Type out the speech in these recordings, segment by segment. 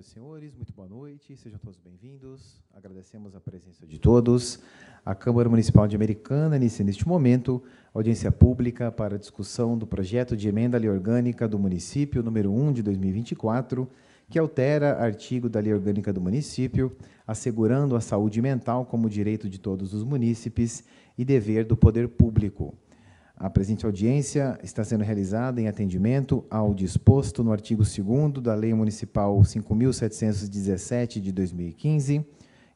Senhoras e senhores, muito boa noite, sejam todos bem-vindos. Agradecemos a presença de todos. A Câmara Municipal de Americana inicia neste momento audiência pública para a discussão do projeto de emenda à Lei Orgânica do Município, número 1 de 2024, que altera artigo da Lei Orgânica do Município, assegurando a saúde mental como direito de todos os munícipes e dever do poder público. A presente audiência está sendo realizada em atendimento ao disposto no artigo 2º da Lei Municipal 5.717, de 2015,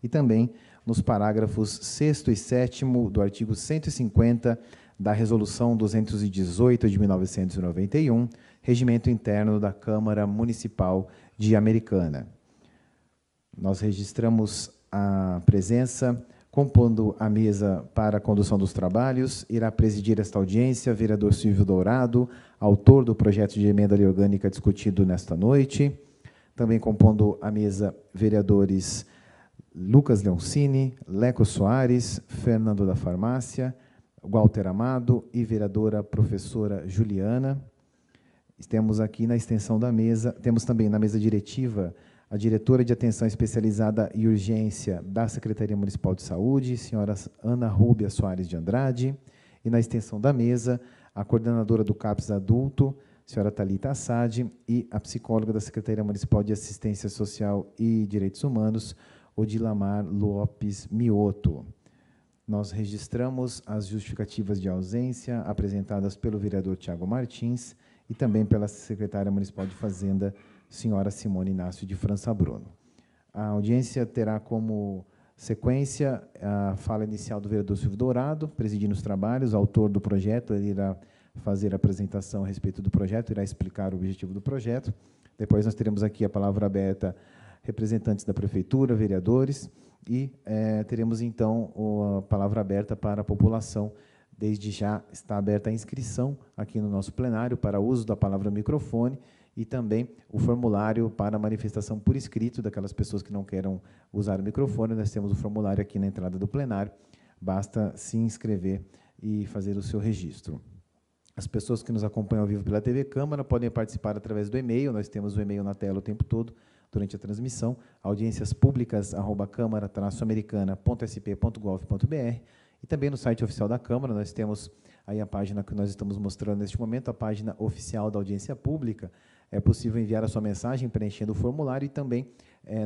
e também nos parágrafos 6º e 7º do artigo 150 da Resolução 218, de 1991, Regimento Interno da Câmara Municipal de Americana. Nós registramos a presença. Compondo a mesa para a condução dos trabalhos, irá presidir esta audiência vereador Silvio Dourado, autor do projeto de emenda à Lei Orgânica discutido nesta noite. Também compondo a mesa, vereadores Lucas Leoncini, Leco Soares, Fernando da Farmácia, Walter Amado e vereadora professora Juliana. Temos aqui na extensão da mesa, temos também na mesa diretiva a diretora de Atenção Especializada e Urgência da Secretaria Municipal de Saúde, senhora Ana Rúbia Soares de Andrade, e na extensão da mesa, a coordenadora do CAPS Adulto, senhora Thalita Assad, e a psicóloga da Secretaria Municipal de Assistência Social e Direitos Humanos, Odilamar Lopes Mioto. Nós registramos as justificativas de ausência apresentadas pelo vereador Tiago Martins e também pela secretária municipal de Fazenda, senhora Simone Inácio de França Bruno. A audiência terá como sequência a fala inicial do vereador Silvio Dourado, presidindo os trabalhos, autor do projeto. Ele irá fazer a apresentação a respeito do projeto, irá explicar o objetivo do projeto. Depois nós teremos aqui a palavra aberta, representantes da prefeitura, vereadores, e teremos, então, a palavra aberta para a população. Desde já está aberta a inscrição aqui no nosso plenário para uso da palavra microfone, e também o formulário para manifestação por escrito daquelas pessoas que não queiram usar o microfone. Nós temos o formulário aqui na entrada do plenário, basta se inscrever e fazer o seu registro. As pessoas que nos acompanham ao vivo pela TV Câmara podem participar através do e-mail, nós temos o e-mail na tela o tempo todo, durante a transmissão, audienciaspúblicas@câmara-americana.sp.gov.br, e também no site oficial da Câmara, nós temos aí a página que nós estamos mostrando neste momento, a página oficial da audiência pública. É possível enviar a sua mensagem preenchendo o formulário e também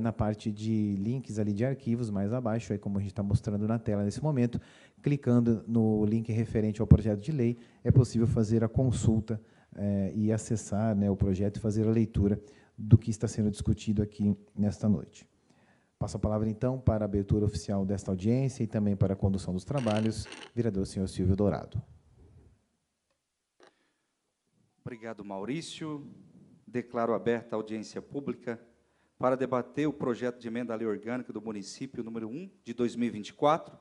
na parte de links ali de arquivos, mais abaixo, aí como a gente está mostrando na tela nesse momento, clicando no link referente ao projeto de lei, é possível fazer a consulta e acessar, né, o projeto e fazer a leitura do que está sendo discutido aqui nesta noite. Passo a palavra, então, para a abertura oficial desta audiência e também para a condução dos trabalhos, vereador senhor Silvio Dourado. Obrigado, Maurício. Declaro aberta a audiência pública para debater o projeto de emenda à Lei Orgânica do Município, número 1, de 2024,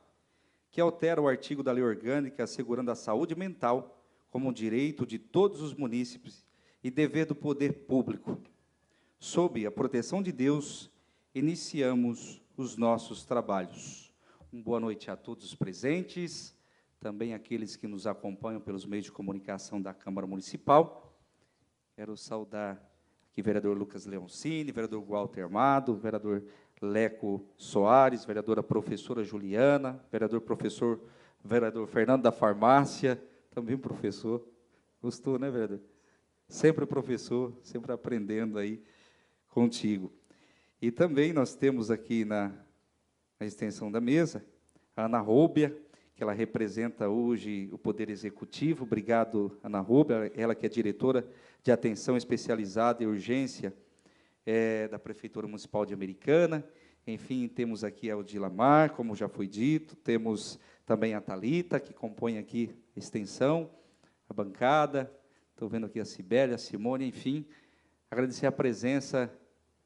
que altera o artigo da Lei Orgânica assegurando a saúde mental como um direito de todos os munícipes e dever do poder público. Sob a proteção de Deus, iniciamos os nossos trabalhos. Uma boa noite a todos os presentes, também aqueles que nos acompanham pelos meios de comunicação da Câmara Municipal. Quero saudar aqui o vereador Lucas Leoncini, vereador Walter Amado, vereador Leco Soares, vereadora professora Juliana, vereador Fernando da Farmácia, também professor. Gostou, né, vereador? Sempre professor, sempre aprendendo aí contigo. E também nós temos aqui na extensão da mesa a Ana Rúbia, que ela representa hoje o Poder Executivo. Obrigado, Ana Rúbia, ela que é diretora de Atenção Especializada e Urgência da Prefeitura Municipal de Americana. Enfim, temos aqui a Odilamar, como já foi dito, temos também a Thalita, que compõe aqui a extensão, a bancada. Estou vendo aqui a Cibele, a Simone, enfim, agradecer a presença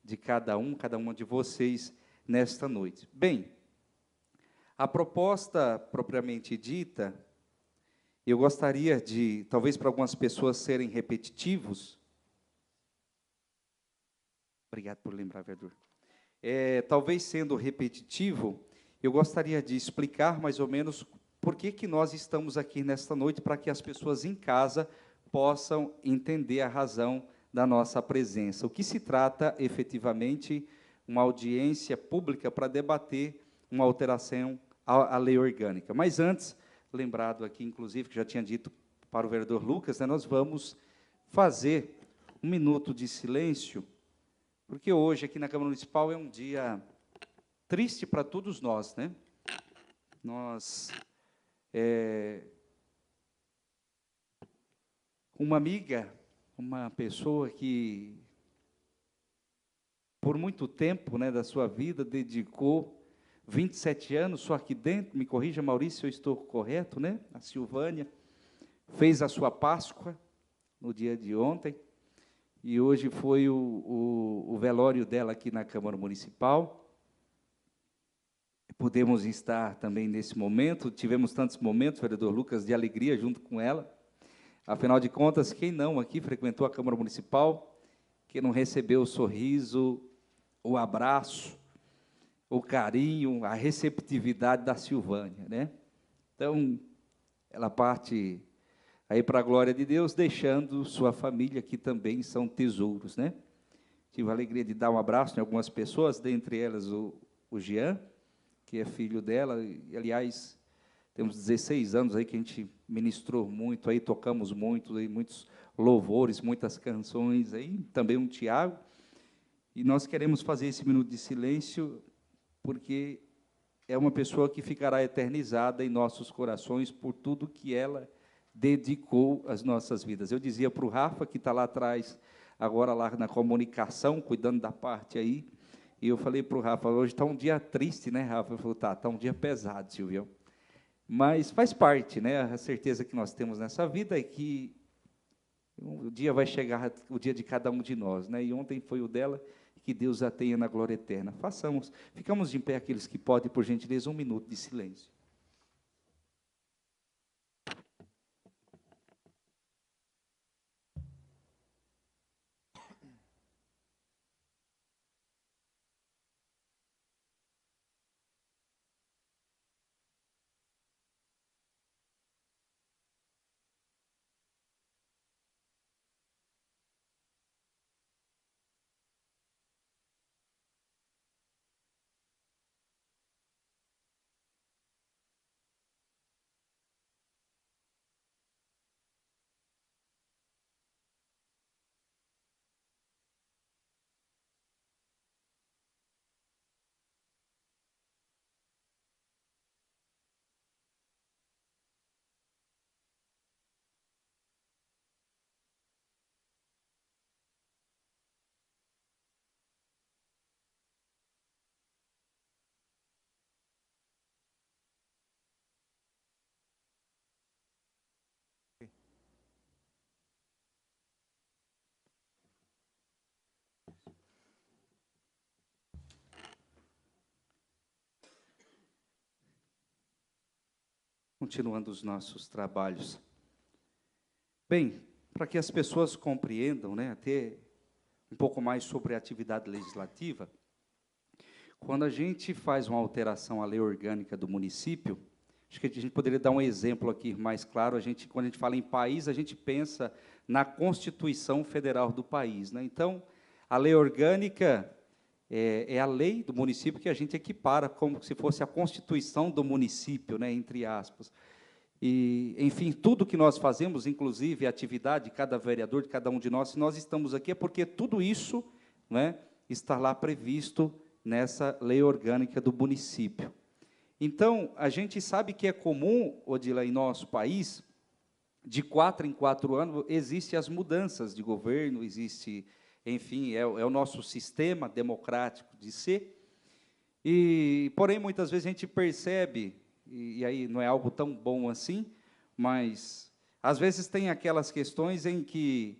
de cada uma de vocês nesta noite. Bem, a proposta propriamente dita, eu gostaria de, talvez para algumas pessoas serem repetitivos, obrigado por lembrar, vereador, talvez sendo repetitivo, eu gostaria de explicar mais ou menos por que nós estamos aqui nesta noite, para que as pessoas em casa possam entender a razão da nossa presença. O que se trata, efetivamente, uma audiência pública para debater uma alteração à lei orgânica. Mas antes, lembrado aqui, inclusive, que já tinha dito para o vereador Lucas, né, nós vamos fazer um minuto de silêncio, porque hoje, aqui na Câmara Municipal, é um dia triste para todos nós, né? Nós, uma amiga, uma pessoa que, por muito tempo, né, da sua vida, dedicou 27 anos, só aqui dentro, me corrija, Maurício, se eu estou correto, né? A Silvânia fez a sua Páscoa no dia de ontem, e hoje foi o velório dela aqui na Câmara Municipal. Podemos estar também nesse momento, tivemos tantos momentos, vereador Lucas, de alegria junto com ela. Afinal de contas, quem não aqui frequentou a Câmara Municipal, quem não recebeu o sorriso, o abraço, o carinho, a receptividade da Silvânia, né? Então, ela parte aí para a glória de Deus, deixando sua família, que também são tesouros, né? Tive a alegria de dar um abraço em algumas pessoas, dentre elas o Jean, que é filho dela, e, aliás, temos 16 anos aí que a gente ministrou muito, aí tocamos muito, aí, muitos louvores, muitas canções, aí também um Tiago, e nós queremos fazer esse minuto de silêncio, porque é uma pessoa que ficará eternizada em nossos corações por tudo que ela dedicou às nossas vidas. Eu dizia para o Rafa, que está lá atrás, agora lá na comunicação, cuidando da parte aí, e eu falei para o Rafa, hoje está um dia triste, né, Rafa? Ele falou, está um dia pesado, Silvio. Mas faz parte, né? A certeza que nós temos nessa vida é que o dia vai chegar, o dia de cada um de nós, né? E ontem foi o dela, que Deus a tenha na glória eterna. Ficamos de pé aqueles que podem, por gentileza, um minuto de silêncio. Continuando os nossos trabalhos. Bem, para que as pessoas compreendam, né, até um pouco mais sobre a atividade legislativa, quando a gente faz uma alteração à lei orgânica do município, acho que a gente poderia dar um exemplo aqui mais claro, quando a gente fala em país, a gente pensa na Constituição Federal do país, né? Então, a lei orgânica é a lei do município que a gente equipara como se fosse a Constituição do município, né, entre aspas. E, enfim, tudo que nós fazemos, inclusive a atividade de cada vereador, de cada um de nós, se nós estamos aqui, é porque tudo isso, né, está lá previsto nessa lei orgânica do município. Então, a gente sabe que é comum, Odila, em nosso país, de 4 em 4 anos, existem as mudanças de governo, existe, enfim, é o nosso sistema democrático de ser, porém, muitas vezes a gente percebe, e aí não é algo tão bom assim, mas, às vezes, tem aquelas questões em que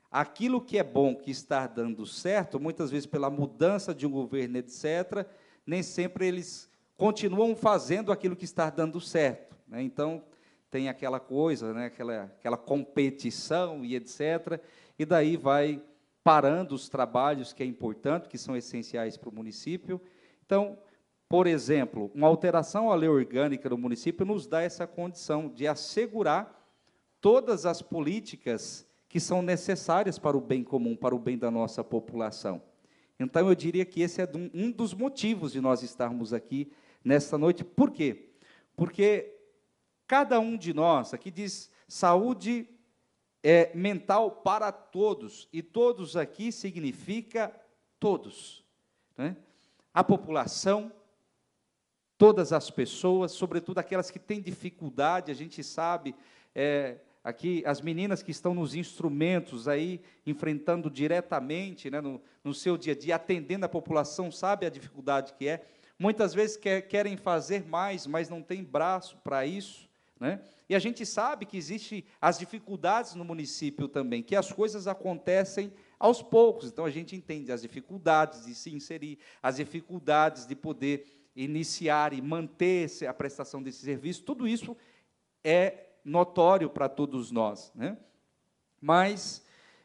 aquilo que é bom, que está dando certo, muitas vezes, pela mudança de um governo, etc., nem sempre eles continuam fazendo aquilo que está dando certo, né? Então, tem aquela coisa, né, aquela competição e etc., e daí vai parando os trabalhos que é importante, que são essenciais para o município. Então, por exemplo, uma alteração à lei orgânica do município nos dá essa condição de assegurar todas as políticas que são necessárias para o bem comum, para o bem da nossa população. Então, eu diria que esse é um dos motivos de nós estarmos aqui nesta noite. Por quê? Porque cada um de nós, aqui diz saúde mental para todos, e todos aqui significa todos, né? A população, todas as pessoas, sobretudo aquelas que têm dificuldade, a gente sabe, aqui as meninas que estão nos instrumentos aí, enfrentando diretamente, né, no seu dia a dia, atendendo a população, sabe a dificuldade que é. Muitas vezes querem fazer mais, mas não tem braço para isso, né? E a gente sabe que existem as dificuldades no município também, que as coisas acontecem aos poucos. Então, a gente entende as dificuldades de se inserir, as dificuldades de poder iniciar e manter a prestação desse serviço, tudo isso é notório para todos nós, né? Mas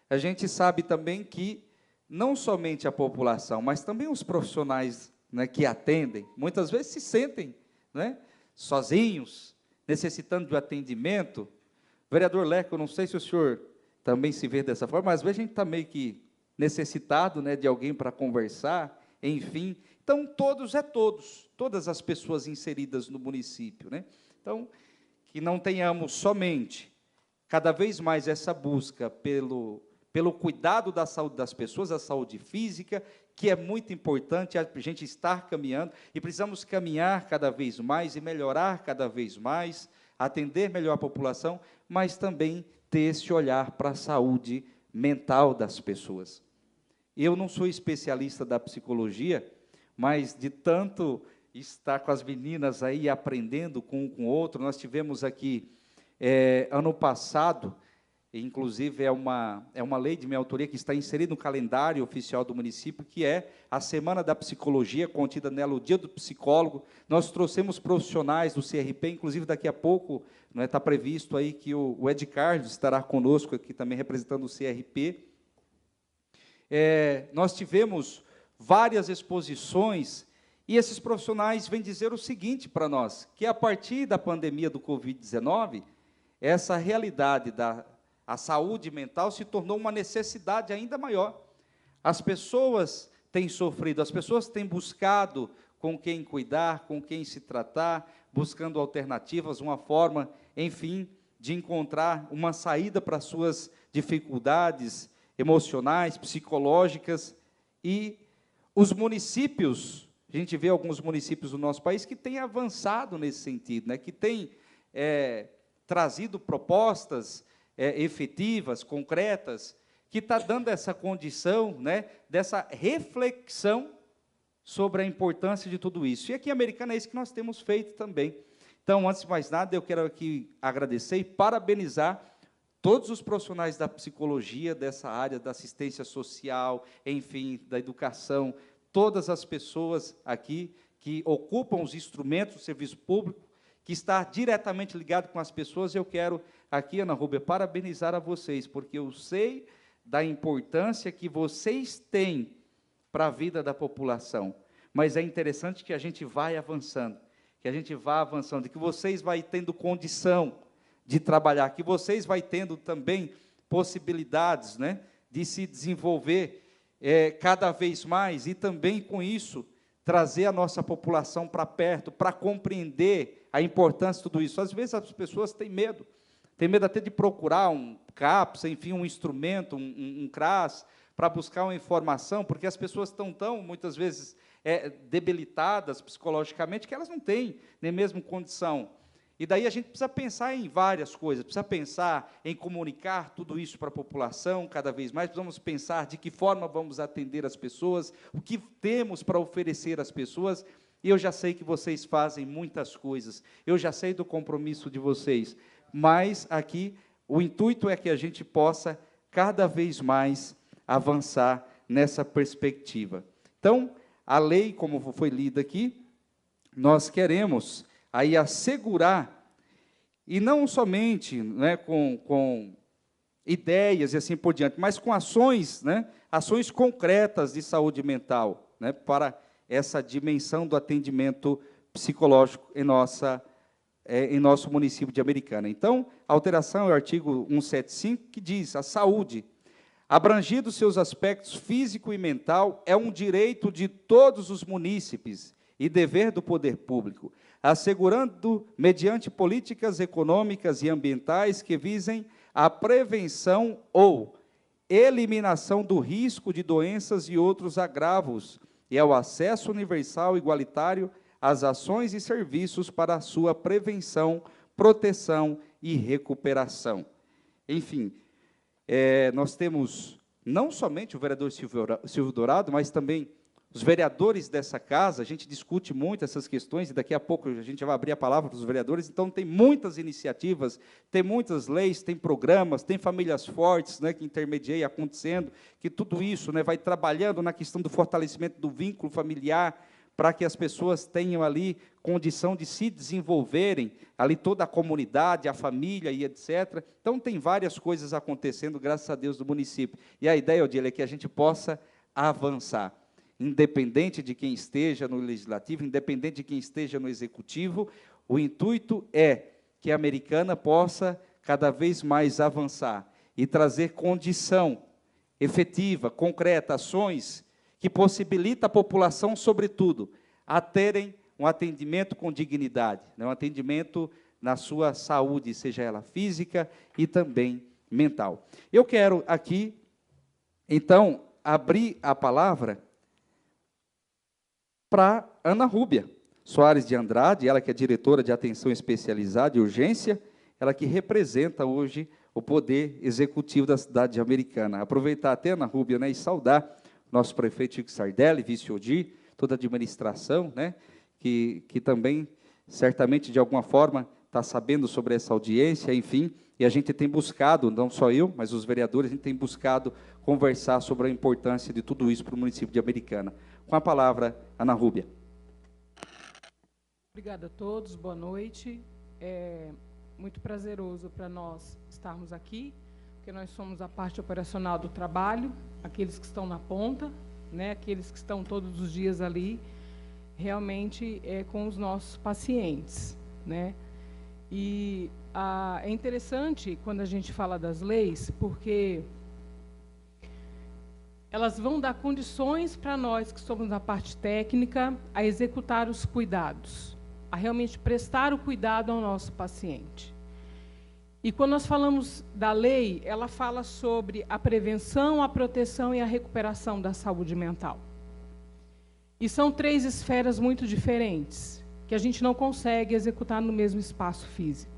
a gente sabe também que não somente a população, mas também os profissionais, né, que atendem, muitas vezes se sentem, né, sozinhos, necessitando de atendimento. Vereador Leco, eu não sei se o senhor também se vê dessa forma, mas às vezes a gente está meio que necessitado, né, de alguém para conversar, enfim. Então, todas as pessoas inseridas no município, né? Então, que não tenhamos somente, cada vez mais, essa busca pelo cuidado da saúde das pessoas, a saúde física, que é muito importante a gente estar caminhando, e precisamos caminhar cada vez mais e melhorar cada vez mais, atender melhor a população, mas também ter esse olhar para a saúde mental das pessoas. Eu não sou especialista da psicologia, mas de tanto estar com as meninas aí aprendendo com um com o outro, nós tivemos aqui, ano passado, inclusive é uma lei de minha autoria que está inserida no calendário oficial do município, que é a Semana da Psicologia, contida nela o Dia do Psicólogo. Nós trouxemos profissionais do CRP, inclusive daqui a pouco, não está previsto aí que o Ed Carlos estará conosco aqui também representando o CRP. Nós tivemos várias exposições, e esses profissionais vêm dizer o seguinte para nós, que a partir da pandemia do Covid-19, essa realidade a saúde mental se tornou uma necessidade ainda maior. As pessoas têm sofrido, as pessoas têm buscado com quem cuidar, com quem se tratar, buscando alternativas, uma forma, enfim, de encontrar uma saída para suas dificuldades emocionais, psicológicas. E os municípios, a gente vê alguns municípios do nosso país que têm avançado nesse sentido, né, que têm trazido propostas efetivas, concretas, que está dando essa condição, né, dessa reflexão sobre a importância de tudo isso. E aqui em Americana é isso que nós temos feito também. Então, antes de mais nada, eu quero aqui agradecer e parabenizar todos os profissionais da psicologia, dessa área da assistência social, enfim, da educação, todas as pessoas aqui que ocupam os instrumentos do serviço público, que está diretamente ligado com as pessoas. Eu quero aqui, Ana Rúbia, parabenizar a vocês, porque eu sei da importância que vocês têm para a vida da população, mas é interessante que a gente vai avançando, que vocês vão tendo condição de trabalhar, que vocês vão tendo também possibilidades, né, de se desenvolver cada vez mais, e também, com isso, trazer a nossa população para perto, para compreender a importância de tudo isso. Às vezes, as pessoas têm medo até de procurar um CAPS, enfim, um instrumento, um CRAS, para buscar uma informação, porque as pessoas estão tão, muitas vezes, debilitadas psicologicamente, que elas não têm nem mesmo condição. E daí a gente precisa pensar em várias coisas, precisa pensar em comunicar tudo isso para a população cada vez mais, precisamos pensar de que forma vamos atender as pessoas, o que temos para oferecer às pessoas. E eu já sei que vocês fazem muitas coisas, eu já sei do compromisso de vocês, mas aqui o intuito é que a gente possa cada vez mais avançar nessa perspectiva. Então, a lei, como foi lida aqui, nós queremos aí assegurar, e não somente, né, com ideias e assim por diante, mas com ações, né, ações concretas de saúde mental, né, para essa dimensão do atendimento psicológico em nossa em nosso município de Americana. Então, a alteração é o artigo 175, que diz: a saúde, abrangidos seus aspectos físico e mental, é um direito de todos os munícipes e dever do poder público, assegurando, mediante políticas econômicas e ambientais que visem a prevenção ou eliminação do risco de doenças e outros agravos, e ao acesso universal e igualitário às ações e serviços para a sua prevenção, proteção e recuperação. Enfim, nós temos não somente o vereador Silvio Dourado, mas também os vereadores dessa casa. A gente discute muito essas questões, e daqui a pouco a gente vai abrir a palavra para os vereadores. Então, tem muitas iniciativas, tem muitas leis, tem programas, tem famílias fortes, né, que intermediam acontecendo, que tudo isso, né, vai trabalhando na questão do fortalecimento do vínculo familiar, para que as pessoas tenham ali condição de se desenvolverem, ali toda a comunidade, a família e etc. Então, tem várias coisas acontecendo, graças a Deus, no município. E a ideia, Odília, é que a gente possa avançar, independente de quem esteja no Legislativo, independente de quem esteja no Executivo. O intuito é que a Americana possa cada vez mais avançar e trazer condição efetiva, concreta, ações que possibilita a população, sobretudo, a terem um atendimento com dignidade, né, um atendimento na sua saúde, seja ela física e também mental. Eu quero aqui, então, abrir a palavra para Ana Rúbia Soares de Andrade, ela que é diretora de Atenção Especializada e Urgência, ela que representa hoje o Poder Executivo da cidade de Americana. Aproveitar até, Ana Rúbia, né, e saudar nosso prefeito Chico Sardelli, vice-Odir, toda a administração, né, que também, certamente, de alguma forma, está sabendo sobre essa audiência, enfim, e a gente tem buscado, não só eu, mas os vereadores, a gente tem buscado conversar sobre a importância de tudo isso para o município de Americana. Com a palavra, Ana Rúbia. Obrigada a todos, boa noite. É muito prazeroso para nós estarmos aqui, porque nós somos a parte operacional do trabalho, aqueles que estão na ponta, né, aqueles que estão todos os dias ali, realmente com os nossos pacientes, né? E é interessante quando a gente fala das leis, porque elas vão dar condições para nós que somos na parte técnica a executar os cuidados, a realmente prestar o cuidado ao nosso paciente. E quando nós falamos da lei, ela fala sobre a prevenção, a proteção e a recuperação da saúde mental. E são 3 esferas muito diferentes, que a gente não consegue executar no mesmo espaço físico.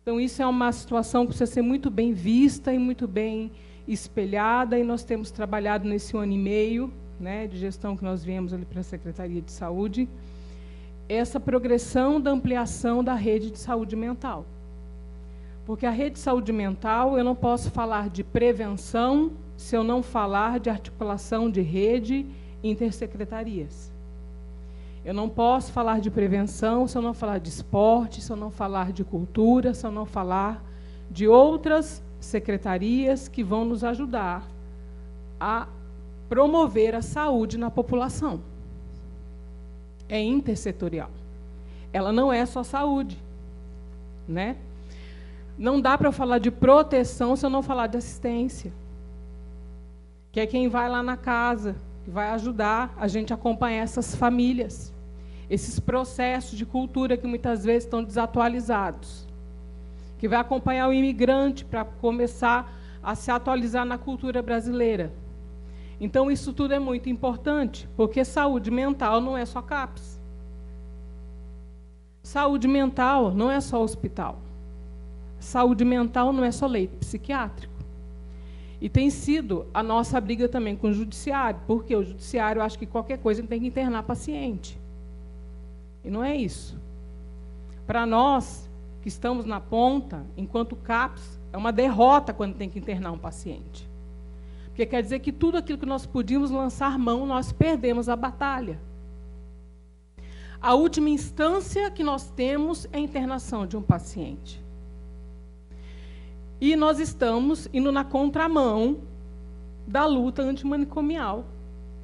Então, isso é uma situação que precisa ser muito bem vista e muito bem espelhada, e nós temos trabalhado nesse 1 ano e meio, né, de gestão que nós viemos ali para a Secretaria de Saúde, essa progressão da ampliação da rede de saúde mental. Porque a rede de saúde mental, eu não posso falar de prevenção se eu não falar de articulação de rede intersecretarias. Eu não posso falar de prevenção se eu não falar de esporte, se eu não falar de cultura, se eu não falar de outras secretarias que vão nos ajudar a promover a saúde na população. É intersetorial. Ela não é só saúde, né? Não dá para falar de proteção se eu não falar de assistência, que é quem vai lá na casa, que vai ajudar a gente a acompanhar essas famílias, esses processos de cultura que muitas vezes estão desatualizados, que vai acompanhar o imigrante para começar a se atualizar na cultura brasileira. Então, isso tudo é muito importante, porque saúde mental não é só CAPS. Saúde mental não é só hospital. Saúde mental não é só leito psiquiátrico. E tem sido a nossa briga também com o judiciário, porque o judiciário acha que qualquer coisa tem que internar paciente. E não é isso. Para nós, que estamos na ponta, enquanto CAPS, é uma derrota quando tem que internar um paciente. Porque quer dizer que tudo aquilo que nós podíamos lançar mão, nós perdemos a batalha. A última instância que nós temos é a internação de um paciente. E nós estamos indo na contramão da luta antimanicomial,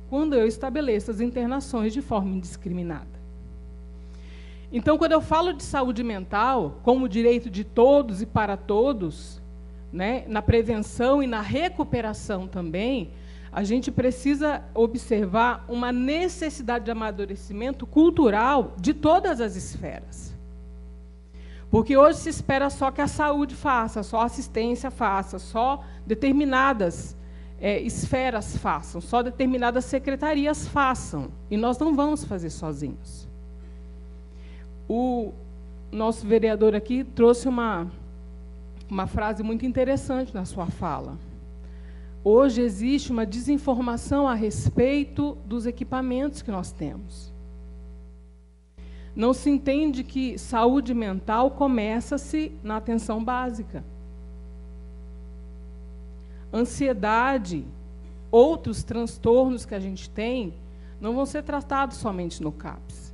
quando eu estabeleço as internações de forma indiscriminada. Então, quando eu falo de saúde mental, como direito de todos e para todos, né, na prevenção e na recuperação também, a gente precisa observar uma necessidade de amadurecimento cultural de todas as esferas. Porque hoje se espera só que a saúde faça, só a assistência faça, só determinadas esferas façam, só determinadas secretarias façam. E nós não vamos fazer sozinhos. O nosso vereador aqui trouxe uma frase muito interessante na sua fala. Hoje existe uma desinformação a respeito dos equipamentos que nós temos. Não se entende que saúde mental começa-se na atenção básica. Ansiedade, outros transtornos que a gente tem, não vão ser tratados somente no CAPS.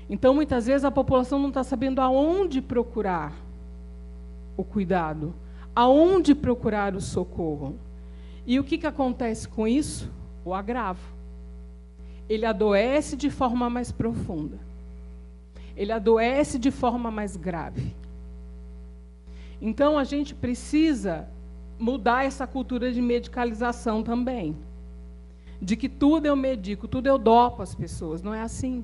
Então, muitas vezes, a população não está sabendo aonde procurar o cuidado, aonde procurar o socorro. E o que acontece com isso? O agravo. Ele adoece de forma mais profunda. Ele adoece de forma mais grave. Então, a gente precisa mudar essa cultura de medicalização também. De que tudo eu medico, tudo eu dopo as pessoas. Não é assim.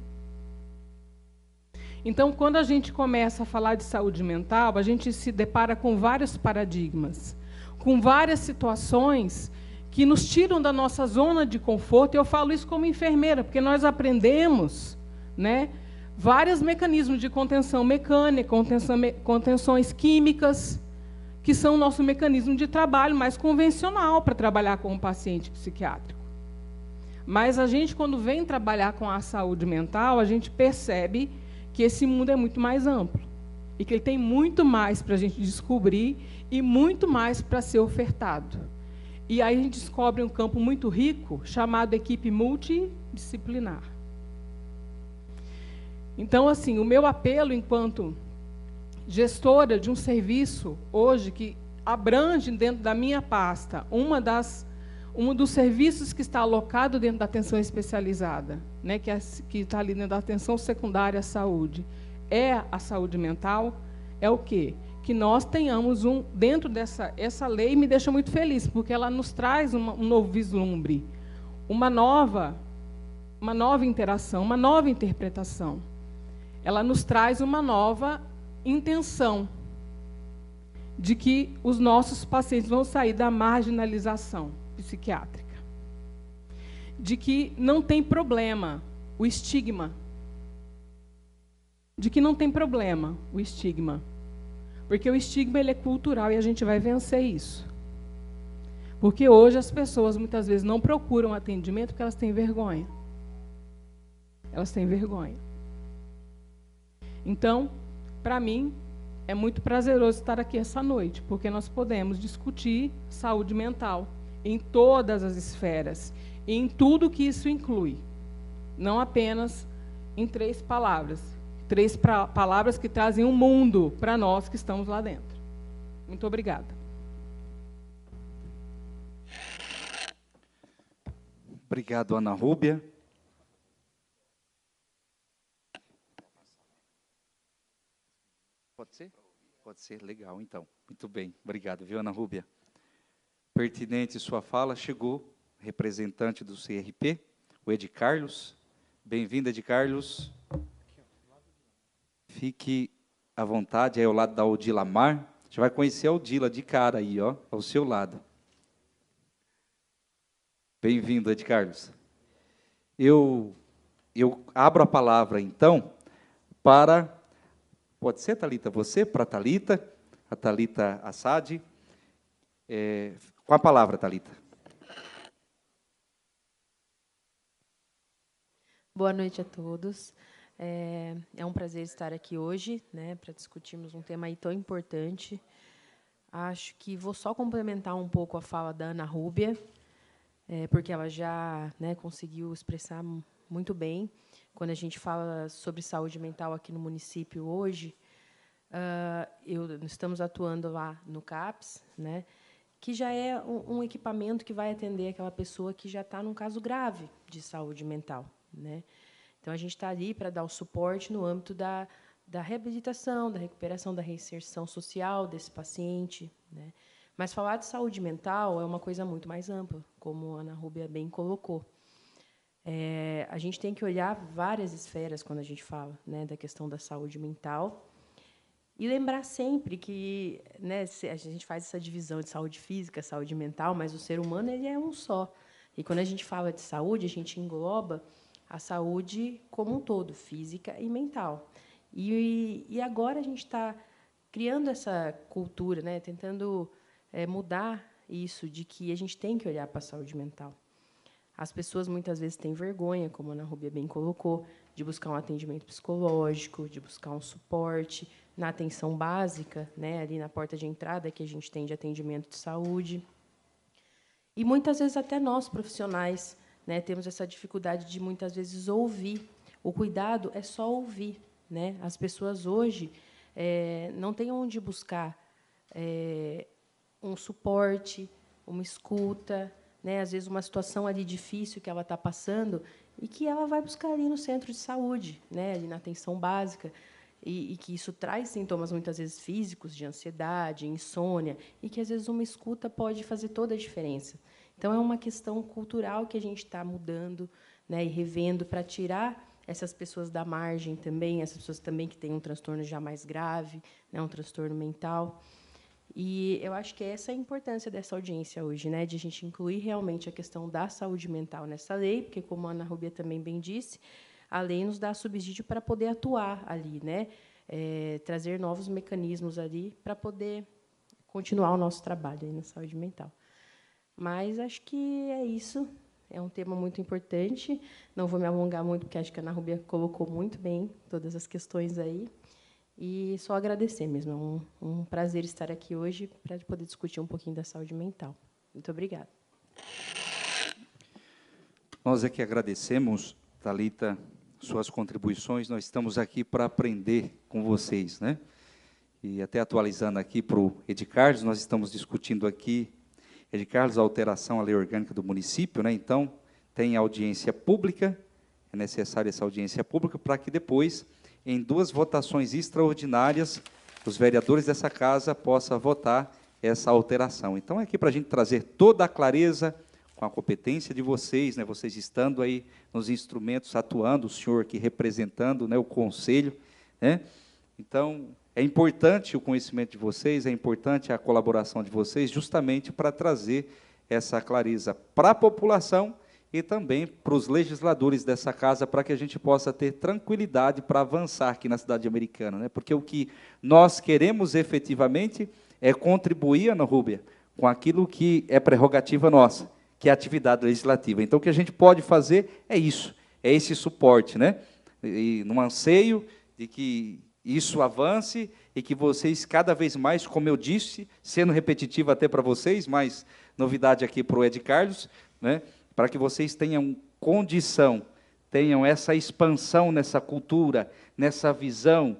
Então, quando a gente começa a falar de saúde mental, a gente se depara com vários paradigmas, com várias situações que nos tiram da nossa zona de conforto. E eu falo isso como enfermeira, porque nós aprendemos, né, vários mecanismos de contenção mecânica, contenções químicas, que são o nosso mecanismo de trabalho mais convencional para trabalhar com um paciente psiquiátrico. Mas a gente, quando vem trabalhar com a saúde mental, a gente percebe que esse mundo é muito mais amplo e que ele tem muito mais para a gente descobrir e muito mais para ser ofertado. E aí a gente descobre um campo muito rico, chamado equipe multidisciplinar. Então, assim, o meu apelo enquanto gestora de um serviço, hoje, que abrange dentro da minha pasta, um dos serviços que está alocado dentro da atenção especializada, né, que está ali dentro da atenção secundária à saúde, é a saúde mental, é o quê? Que nós tenhamos dentro essa lei me deixa muito feliz, porque ela nos traz um novo vislumbre, uma nova interação, uma nova interpretação. Ela nos traz uma nova intenção de que os nossos pacientes vão sair da marginalização psiquiátrica, de que não tem problema o estigma, porque o estigma ele é cultural e a gente vai vencer isso. Porque hoje as pessoas muitas vezes não procuram atendimento porque elas têm vergonha. Elas têm vergonha. Então, para mim, é muito prazeroso estar aqui essa noite, porque nós podemos discutir saúde mental em todas as esferas, e em tudo que isso inclui. Não apenas em 3 palavras. 3 palavras que trazem um mundo para nós que estamos lá dentro. Muito obrigada. Obrigado, Ana Rúbia. Pode ser? Pode ser, legal, então. Muito bem, obrigado, viu, Ana Rúbia? Pertinente sua fala, chegou representante do CRP, o Ed Carlos. Bem-vindo, Ed Carlos. Fique à vontade, aí ao lado da Odila Mar. Já vai conhecer a Odila de cara aí, ó, ao seu lado. Bem-vindo, Ed Carlos. Eu abro a palavra, então, para... Pode ser, Thalita? Você, para a Thalita, a Thalita Assad. Com a palavra, Thalita. Boa noite a todos. É um prazer estar aqui hoje, né, para discutirmos um tema aí tão importante. Acho que vou só complementar um pouco a fala da Ana Rúbia, porque ela já, né, conseguiu expressar muito bem. Quando a gente fala sobre saúde mental aqui no município hoje, estamos atuando lá no CAPS, né, que já é um equipamento que vai atender aquela pessoa que já está num caso grave de saúde mental, né? Então, a gente está ali para dar o suporte no âmbito da reabilitação, da recuperação, da reinserção social desse paciente, né? Mas falar de saúde mental é uma coisa muito mais ampla, como a Ana Rúbia bem colocou. A gente tem que olhar várias esferas quando a gente fala, né, da questão da saúde mental e lembrar sempre que, né, a gente faz essa divisão de saúde física, saúde mental, mas o ser humano ele é um só. E quando a gente fala de saúde, a gente engloba a saúde como um todo, física e mental. E agora a gente está criando essa cultura, né, tentando mudar isso, de que a gente tem que olhar para a saúde mental. As pessoas, muitas vezes, têm vergonha, como a Ana Rúbia bem colocou, de buscar um atendimento psicológico, de buscar um suporte na atenção básica, né, ali na porta de entrada que a gente tem de atendimento de saúde. E, muitas vezes, até nós, profissionais, né, temos essa dificuldade de, muitas vezes, ouvir. O cuidado é só ouvir, né? As pessoas, hoje, não têm onde buscar um suporte, uma escuta, né? Às vezes, uma situação ali difícil que ela está passando e que ela vai buscar ali no centro de saúde, né? Ali na atenção básica, e que isso traz sintomas, muitas vezes, físicos, de ansiedade, insônia, e que, às vezes, uma escuta pode fazer toda a diferença. Então, é uma questão cultural que a gente está mudando, né, e revendo para tirar essas pessoas da margem também, essas pessoas também que têm um transtorno já mais grave, né, um transtorno mental. E eu acho que essa é a importância dessa audiência hoje, né, de a gente incluir realmente a questão da saúde mental nessa lei, porque, como a Ana Rúbia também bem disse, a lei nos dá subsídio para poder atuar ali, né, trazer novos mecanismos ali para poder continuar o nosso trabalho aí na saúde mental. Mas acho que é isso. É um tema muito importante. Não vou me alongar muito, porque acho que a Ana Rúbia colocou muito bem todas as questões aí. E só agradecer mesmo. É um prazer estar aqui hoje para poder discutir um pouquinho da saúde mental. Muito obrigada. Nós é que agradecemos, Thalita, suas contribuições. Nós estamos aqui para aprender com vocês, né? E até atualizando aqui para o Ed Carlos, nós estamos discutindo aqui, Ed Carlos, a alteração à lei orgânica do município, né? Então, tem audiência pública, é necessária essa audiência pública para que depois, em 2 votações extraordinárias, os vereadores dessa casa possam votar essa alteração. Então, é aqui para a gente trazer toda a clareza, com a competência de vocês, né? Vocês estando aí nos instrumentos, atuando, o senhor aqui representando, né, o conselho, né? Então, é importante o conhecimento de vocês, é importante a colaboração de vocês, justamente para trazer essa clareza para a população e também para os legisladores dessa casa, para que a gente possa ter tranquilidade para avançar aqui na cidade americana, né? Porque o que nós queremos efetivamente é contribuir, Ana Rúbia, com aquilo que é prerrogativa nossa, que é a atividade legislativa. Então, o que a gente pode fazer é isso, é esse suporte, né? E num anseio de que isso avance e que vocês, cada vez mais, como eu disse, sendo repetitivo até para vocês, mas novidade aqui para o Ed Carlos, né, para que vocês tenham condição, tenham essa expansão nessa cultura, nessa visão,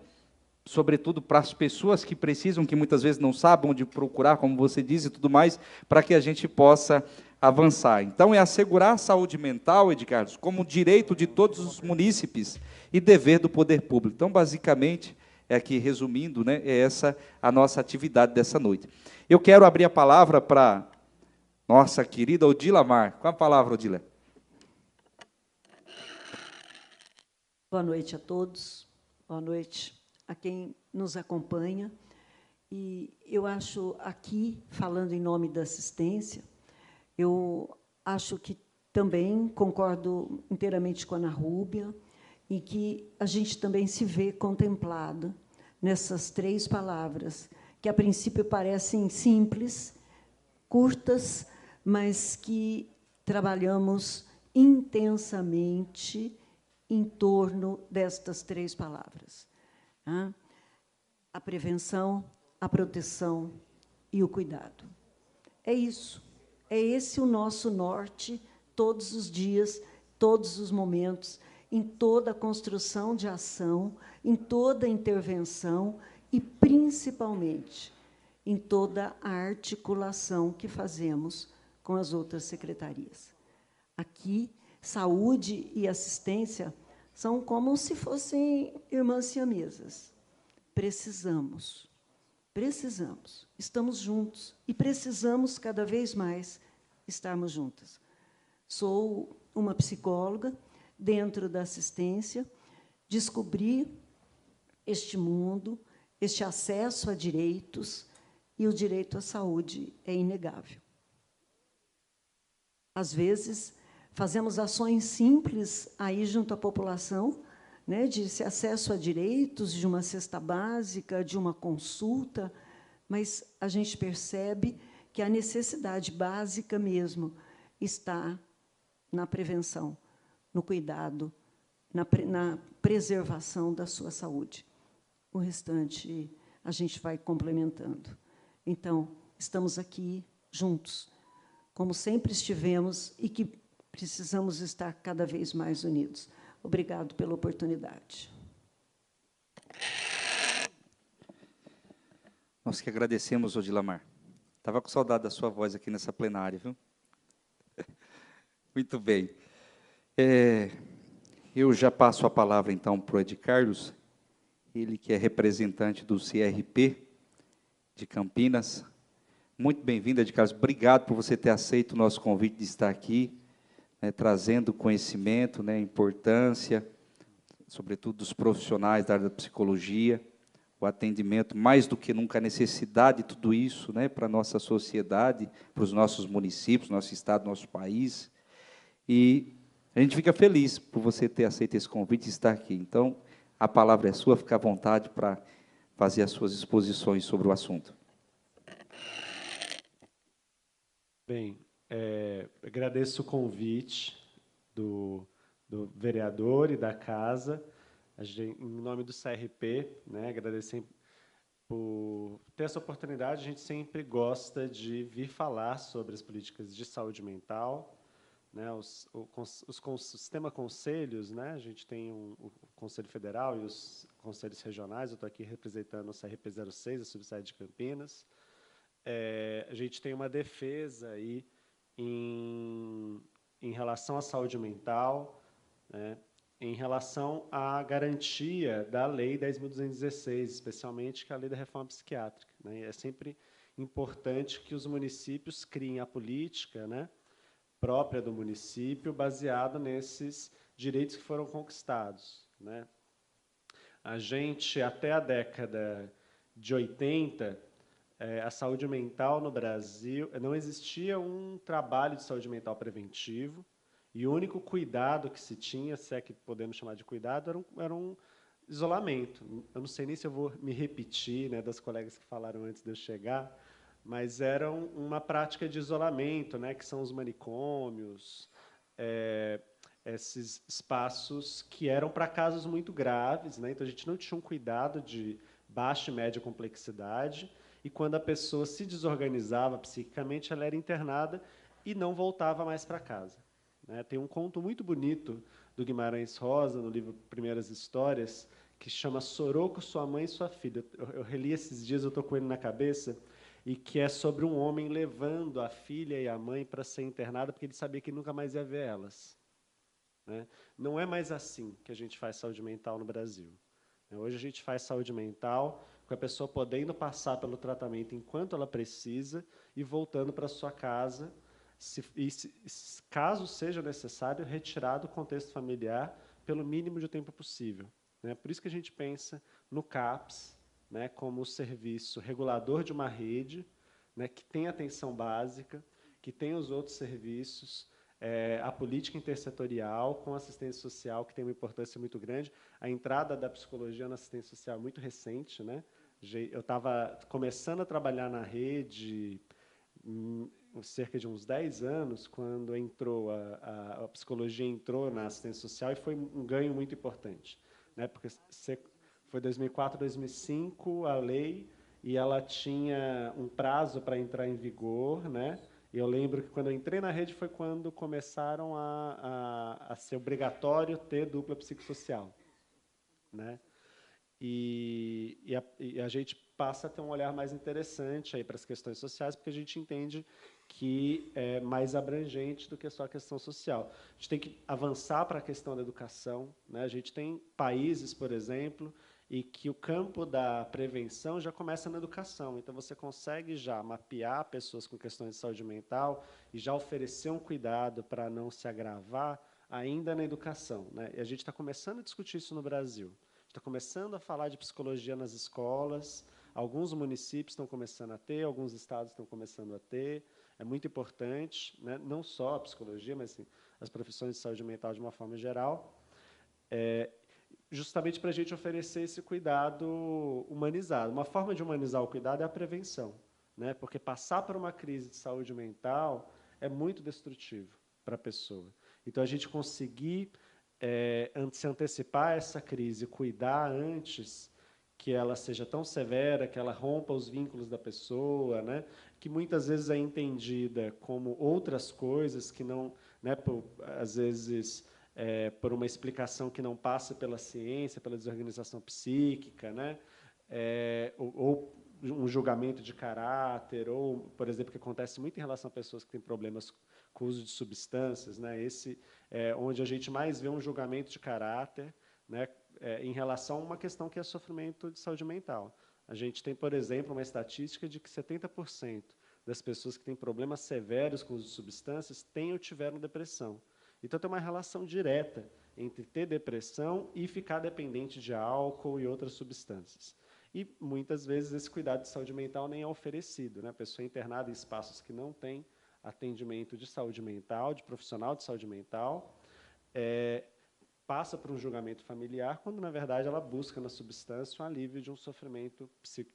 sobretudo para as pessoas que precisam, que muitas vezes não sabem onde procurar, como você diz, e tudo mais, para que a gente possa avançar. Então, é assegurar a saúde mental, Ed Carlos, como direito de todos os munícipes e dever do poder público. Então, basicamente, aqui resumindo, né, é essa a nossa atividade dessa noite. Eu quero abrir a palavra para nossa querida Odila Mar. Com a palavra, Odila. Boa noite a todos, boa noite a quem nos acompanha. E eu acho aqui, falando em nome da assistência, eu acho que também concordo inteiramente com a Ana Rúbia, em que a gente também se vê contemplado nessas 3 palavras, que, a princípio, parecem simples, curtas, mas que trabalhamos intensamente em torno destas 3 palavras. A prevenção, a proteção e o cuidado. É isso. É esse o nosso norte, todos os dias, todos os momentos, em toda a construção de ação, em toda a intervenção e, principalmente, em toda a articulação que fazemos com as outras secretarias. Aqui, saúde e assistência São como se fossem irmãs siamesas. Precisamos, estamos juntos e precisamos cada vez mais estarmos juntas. Sou uma psicóloga dentro da assistência, descobri este mundo, este acesso a direitos, e o direito à saúde é inegável. Às vezes, fazemos ações simples aí junto à população, né, de esse acesso a direitos, de uma cesta básica, de uma consulta, mas a gente percebe que a necessidade básica mesmo está na prevenção, no cuidado, na preservação da sua saúde. O restante a gente vai complementando. Então, estamos aqui juntos, como sempre estivemos e que precisamos estar cada vez mais unidos. Obrigado pela oportunidade. Nós que agradecemos, Odilamar. Estava com saudade da sua voz aqui nessa plenária, viu? Muito bem. Eu já passo a palavra, então, para o Ed Carlos, ele que é representante do CRP de Campinas. Muito bem-vindo, Ed Carlos. Obrigado por você ter aceito o nosso convite de estar aqui, né, trazendo conhecimento, né, importância, sobretudo dos profissionais da área da psicologia, o atendimento, mais do que nunca, a necessidade de tudo isso, né, para a nossa sociedade, para os nossos municípios, nosso estado, nosso país. E a gente fica feliz por você ter aceito esse convite e estar aqui. Então, a palavra é sua, fica à vontade para fazer as suas exposições sobre o assunto. Bem, agradeço o convite do vereador e da casa, em nome do CRP, né, agradecer por ter essa oportunidade. A gente sempre gosta de vir falar sobre as políticas de saúde mental, né, o sistema conselhos, né, a gente tem o Conselho Federal e os conselhos regionais. Eu estou aqui representando o CRP 06, a subsede de Campinas. A gente tem uma defesa aí em relação à saúde mental, né, em relação à garantia da Lei 10.216, especialmente que é a Lei da Reforma Psiquiátrica, né. É sempre importante que os municípios criem a política, né, própria do município, baseado nesses direitos que foram conquistados, né. A gente, até a década de 80, a saúde mental no Brasil, não existia um trabalho de saúde mental preventivo, e o único cuidado que se tinha, se é que podemos chamar de cuidado, era um isolamento. Eu não sei nem se eu vou me repetir, né, das colegas que falaram antes de eu chegar, mas era uma prática de isolamento, né, que são os manicômios, esses espaços que eram para casos muito graves, né, então a gente não tinha um cuidado de baixa e média complexidade, e quando a pessoa se desorganizava psiquicamente, ela era internada e não voltava mais para casa, né. Tem um conto muito bonito do Guimarães Rosa, no livro Primeiras Histórias, que chama Soroco, Sua Mãe e Sua Filha. Eu reli esses dias, eu estou com ele na cabeça, e que é sobre um homem levando a filha e a mãe para ser internada, porque ele sabia que nunca mais ia ver elas, né. Não é mais assim que a gente faz saúde mental no Brasil. Hoje a gente faz saúde mental com a pessoa podendo passar pelo tratamento enquanto ela precisa e voltando para a sua casa, caso seja necessário, retirar do contexto familiar pelo mínimo de tempo possível, né. Por isso que a gente pensa no CAPS, né, como o serviço regulador de uma rede, né, que tem atenção básica, que tem os outros serviços, a política intersetorial com assistência social, que tem uma importância muito grande. A entrada da psicologia na assistência social é muito recente, né. Eu estava começando a trabalhar na rede cerca de uns 10 anos, quando entrou a psicologia entrou na assistência social, e foi um ganho muito importante, né, porque foi 2004, 2005 a lei, e ela tinha um prazo para entrar em vigor, né. E eu lembro que quando eu entrei na rede foi quando começaram a ser obrigatório ter dupla psicossocial, né. E a gente passa a ter um olhar mais interessante aí para as questões sociais, porque a gente entende que é mais abrangente do que só a questão social. A gente tem que avançar para a questão da educação, né? A gente tem países, por exemplo, e que o campo da prevenção já começa na educação. Então, você consegue já mapear pessoas com questões de saúde mental e já oferecer um cuidado para não se agravar ainda na educação, né? E a gente está começando a discutir isso no Brasil. Está começando a falar de psicologia nas escolas, alguns municípios estão começando a ter, alguns estados estão começando a ter, é muito importante, né? Não só a psicologia, mas assim, as profissões de saúde mental de uma forma geral, justamente para a gente oferecer esse cuidado humanizado. Uma forma de humanizar o cuidado é a prevenção, né? Porque passar por uma crise de saúde mental é muito destrutivo para a pessoa. Então, a gente conseguir se antecipar a essa crise, cuidar antes que ela seja tão severa, que ela rompa os vínculos da pessoa, né? Que muitas vezes é entendida como outras coisas que não, né? Às vezes por uma explicação que não passa pela ciência, pela desorganização psíquica, né? Ou um julgamento de caráter, ou, por exemplo, que acontece muito em relação a pessoas que têm problemas com o uso de substâncias, né? Esse é onde a gente mais vê um julgamento de caráter, né? Em relação a uma questão que é sofrimento de saúde mental. A gente tem, por exemplo, uma estatística de que 70% das pessoas que têm problemas severos com o uso de substâncias têm ou tiveram depressão. Então, tem uma relação direta entre ter depressão e ficar dependente de álcool e outras substâncias. E, muitas vezes, esse cuidado de saúde mental nem é oferecido, né? A pessoa é internada em espaços que não têm atendimento de saúde mental, de profissional de saúde mental, passa por um julgamento familiar, quando, na verdade, ela busca na substância um alívio de um sofrimento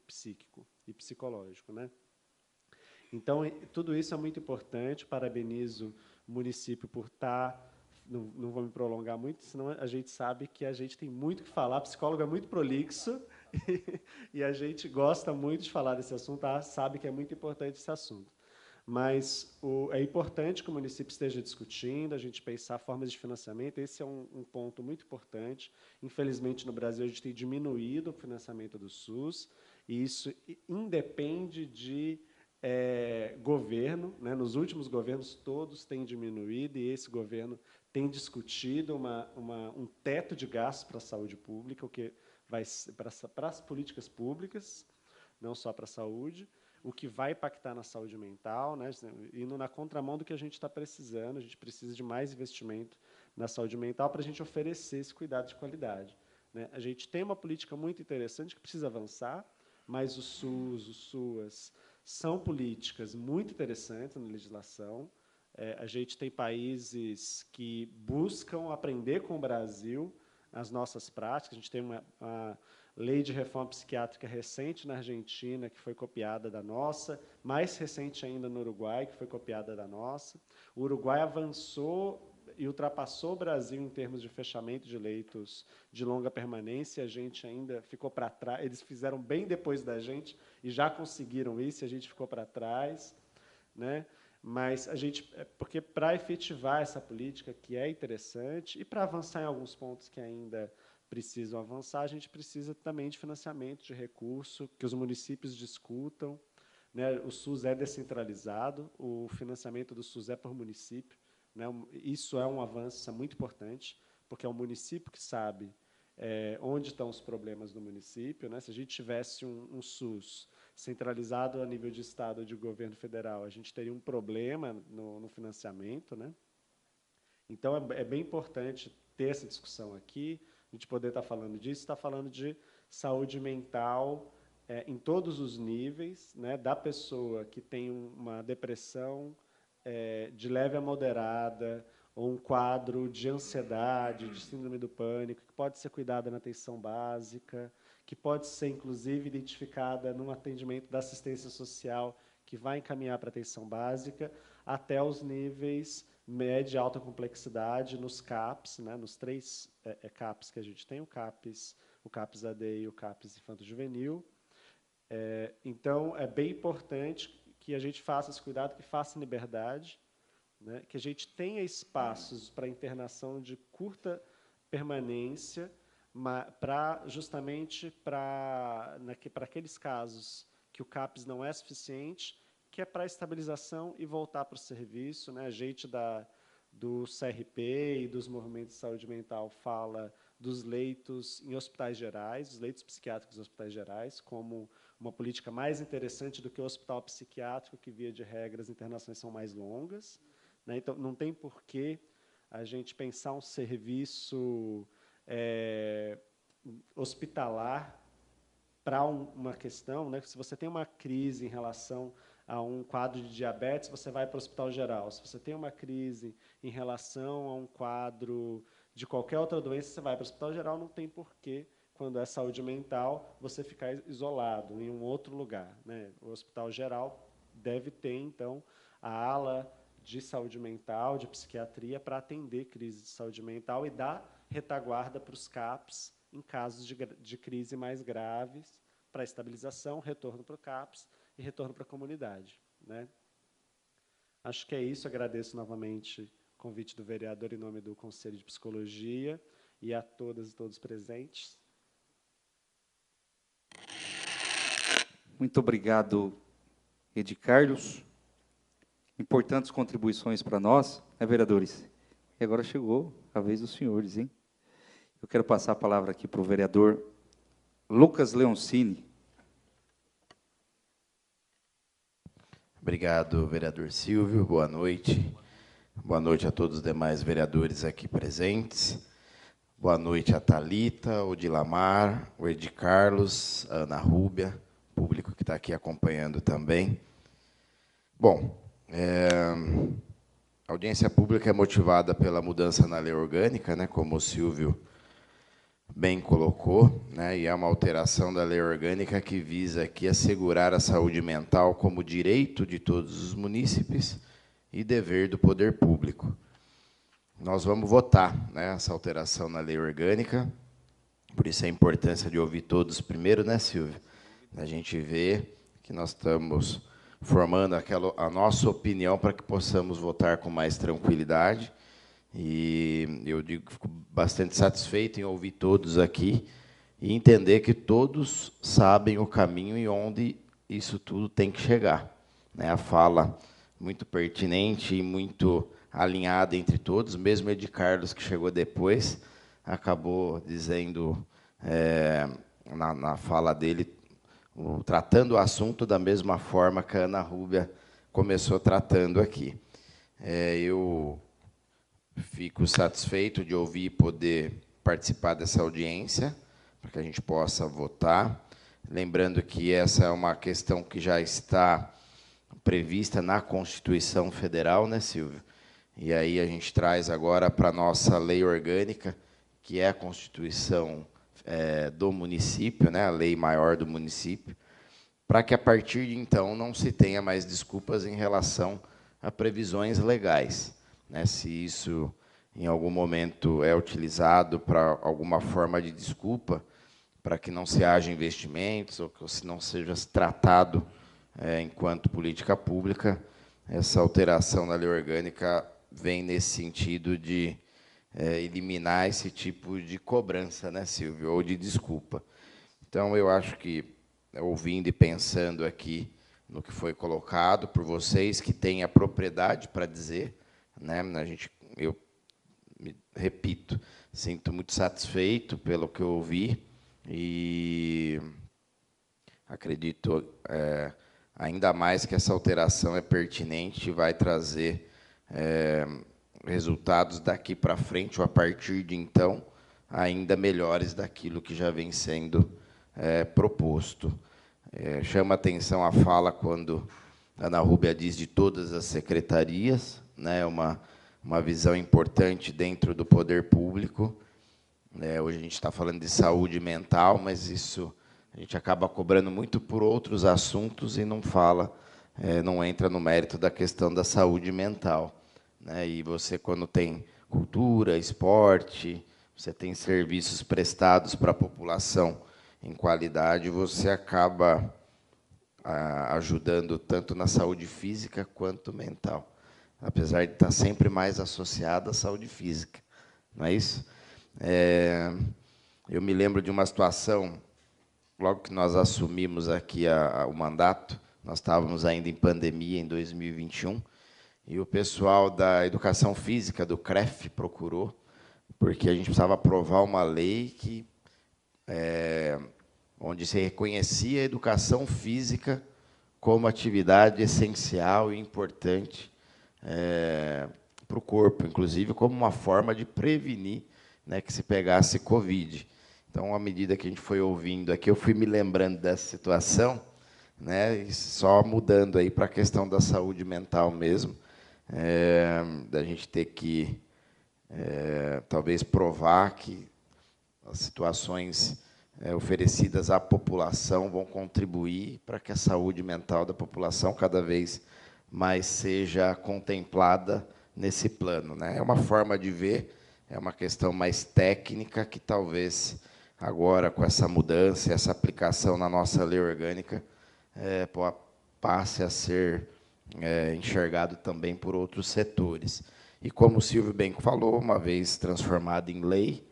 psíquico e psicológico, né? Então, tudo isso é muito importante. Parabenizo o município por estar... Não vou me prolongar muito, senão a gente sabe que a gente tem muito o que falar. Psicólogo é muito prolixo e a gente gosta muito de falar desse assunto, sabe que é muito importante esse assunto. Mas é importante que o município esteja discutindo, a gente pensar formas de financiamento. Esse é um ponto muito importante. Infelizmente, no Brasil, a gente tem diminuído o financiamento do SUS, e isso independe de governo, né? Nos últimos governos, todos têm diminuído, e esse governo tem discutido um teto de gastos para a saúde pública, o que vai para as políticas públicas, não só para a saúde, o que vai impactar na saúde mental, né? Indo na contramão do que a gente está precisando. A gente precisa de mais investimento na saúde mental para a gente oferecer esse cuidado de qualidade, né? A gente tem uma política muito interessante que precisa avançar, mas o SUS, o SUAS, são políticas muito interessantes na legislação. A gente tem países que buscam aprender com o Brasil as nossas práticas. A gente tem uma lei de reforma psiquiátrica recente na Argentina, que foi copiada da nossa, mais recente ainda no Uruguai, que foi copiada da nossa. O Uruguai avançou e ultrapassou o Brasil em termos de fechamento de leitos de longa permanência. A gente ainda ficou para trás. Eles fizeram bem depois da gente e já conseguiram isso, e a gente ficou para trás, né? Mas a gente, porque para efetivar essa política, que é interessante, e para avançar em alguns pontos que ainda precisam avançar, a gente precisa também de financiamento, de recurso, que os municípios discutam, né? O SUS é descentralizado, o financiamento do SUS é por município, né? Isso é um avanço muito importante, porque é o município que sabe onde estão os problemas do município, né? Se a gente tivesse um SUS centralizado a nível de Estado ou de governo federal, a gente teria um problema no financiamento, né? Então, é bem importante ter essa discussão aqui, a gente poder estar falando disso, estar falando de saúde mental em todos os níveis, né? Da pessoa que tem uma depressão de leve a moderada, ou um quadro de ansiedade, de síndrome do pânico, que pode ser cuidada na atenção básica, que pode ser, inclusive, identificada num atendimento da assistência social, que vai encaminhar para a atenção básica, até os níveis média e alta complexidade nos CAPs, né, nos 3 CAPs que a gente tem, o CAPs AD e o CAPs infanto-juvenil. Então, é bem importante que a gente faça esse cuidado, que faça em liberdade, né, que a gente tenha espaços para internação de curta permanência, justamente para aqueles casos que o CAPES não é suficiente, que é para estabilização e voltar para o serviço, né? A gente do CRP e dos movimentos de saúde mental fala dos leitos em hospitais gerais, os leitos psiquiátricos em hospitais gerais, como uma política mais interessante do que o hospital psiquiátrico, que, via de regra, as internações são mais longas, né? Então, não tem por que a gente pensar um serviço hospitalar para uma questão, né? Se você tem uma crise em relação a um quadro de diabetes, você vai para o hospital geral. Se você tem uma crise em relação a um quadro de qualquer outra doença, você vai para o hospital geral. Não tem porquê, quando é saúde mental, você ficar isolado em um outro lugar, né? O hospital geral deve ter, então, a ala de saúde mental, de psiquiatria, para atender crises de saúde mental e dar retaguarda para os CAPs em casos de crise mais graves, para estabilização, retorno para o CAPs e retorno para a comunidade, né? Acho que é isso. Agradeço novamente o convite do vereador em nome do Conselho de Psicologia e a todas e todos presentes. Muito obrigado, Edi Carlos. Importantes contribuições para nós, né, vereadores? E agora chegou a vez dos senhores, hein? Eu quero passar a palavra aqui para o vereador Lucas Leoncini. Obrigado, vereador Silvio. Boa noite. Boa noite a todos os demais vereadores aqui presentes. Boa noite a Thalita, o Dilamar, o Edi Carlos, a Ana Rúbia, público que está aqui acompanhando também. Bom, a audiência pública é motivada pela mudança na lei orgânica, né, como o Silvio bem colocou, né, e é uma alteração da lei orgânica que visa aqui assegurar a saúde mental como direito de todos os munícipes e dever do poder público. Nós vamos votar, né, essa alteração na lei orgânica, por isso a importância de ouvir todos primeiro, né, Silvio? A gente vê que nós estamos formando a nossa opinião para que possamos votar com mais tranquilidade. E eu digo que fico bastante satisfeito em ouvir todos aqui e entender que todos sabem o caminho e onde isso tudo tem que chegar, né? A fala muito pertinente e muito alinhada entre todos, mesmo o Edi Carlos, que chegou depois, acabou dizendo, na fala dele, tratando o assunto da mesma forma que a Ana Rúbia começou tratando aqui. Eu fico satisfeito de ouvir e poder participar dessa audiência, para que a gente possa votar. Lembrando que essa é uma questão que já está prevista na Constituição Federal, né, Silvio? E aí a gente traz agora para a nossa lei orgânica, que é a Constituição do município, né, a lei maior do município, para que, a partir de então, não se tenha mais desculpas em relação a previsões legais, né? Se isso, em algum momento, é utilizado para alguma forma de desculpa, para que não se haja investimentos, ou que se não seja tratado enquanto política pública, essa alteração na lei orgânica vem nesse sentido de eliminar esse tipo de cobrança, né, Silvio, ou de desculpa. Então, eu acho que, ouvindo e pensando aqui no que foi colocado por vocês, que têm a propriedade para dizer, né, eu me repito, sinto muito satisfeito pelo que eu ouvi e acredito ainda mais que essa alteração é pertinente e vai trazer resultados daqui para frente, ou a partir de então, ainda melhores daquilo que já vem sendo proposto. Chama atenção a fala quando a Ana Rúbia diz de todas as secretarias, né, uma visão importante dentro do poder público. Hoje a gente está falando de saúde mental, mas isso a gente acaba cobrando muito por outros assuntos e não fala, não entra no mérito da questão da saúde mental, né? E você, quando tem cultura, esporte, você tem serviços prestados para a população em qualidade, você acaba ajudando tanto na saúde física quanto mental, apesar de estar sempre mais associada à saúde física, não é isso? Eu me lembro de uma situação, logo que nós assumimos aqui o mandato, nós estávamos ainda em pandemia, em 2021, e o pessoal da Educação Física, do CREF, procurou, porque a gente precisava aprovar uma lei onde se reconhecia a educação física como atividade essencial e importante para o corpo, inclusive como uma forma de prevenir, né, que se pegasse Covid. Então, à medida que a gente foi ouvindo aqui, eu fui me lembrando dessa situação, né, e só mudando aí para a questão da saúde mental mesmo, da gente ter que, talvez, provar que as situações oferecidas à população vão contribuir para que a saúde mental da população cada vez mais seja contemplada nesse plano, né? É uma forma de ver, é uma questão mais técnica que talvez agora, com essa mudança, essa aplicação na nossa lei orgânica, passe a ser enxergado também por outros setores. E como o Silvio bem falou, uma vez transformado em lei,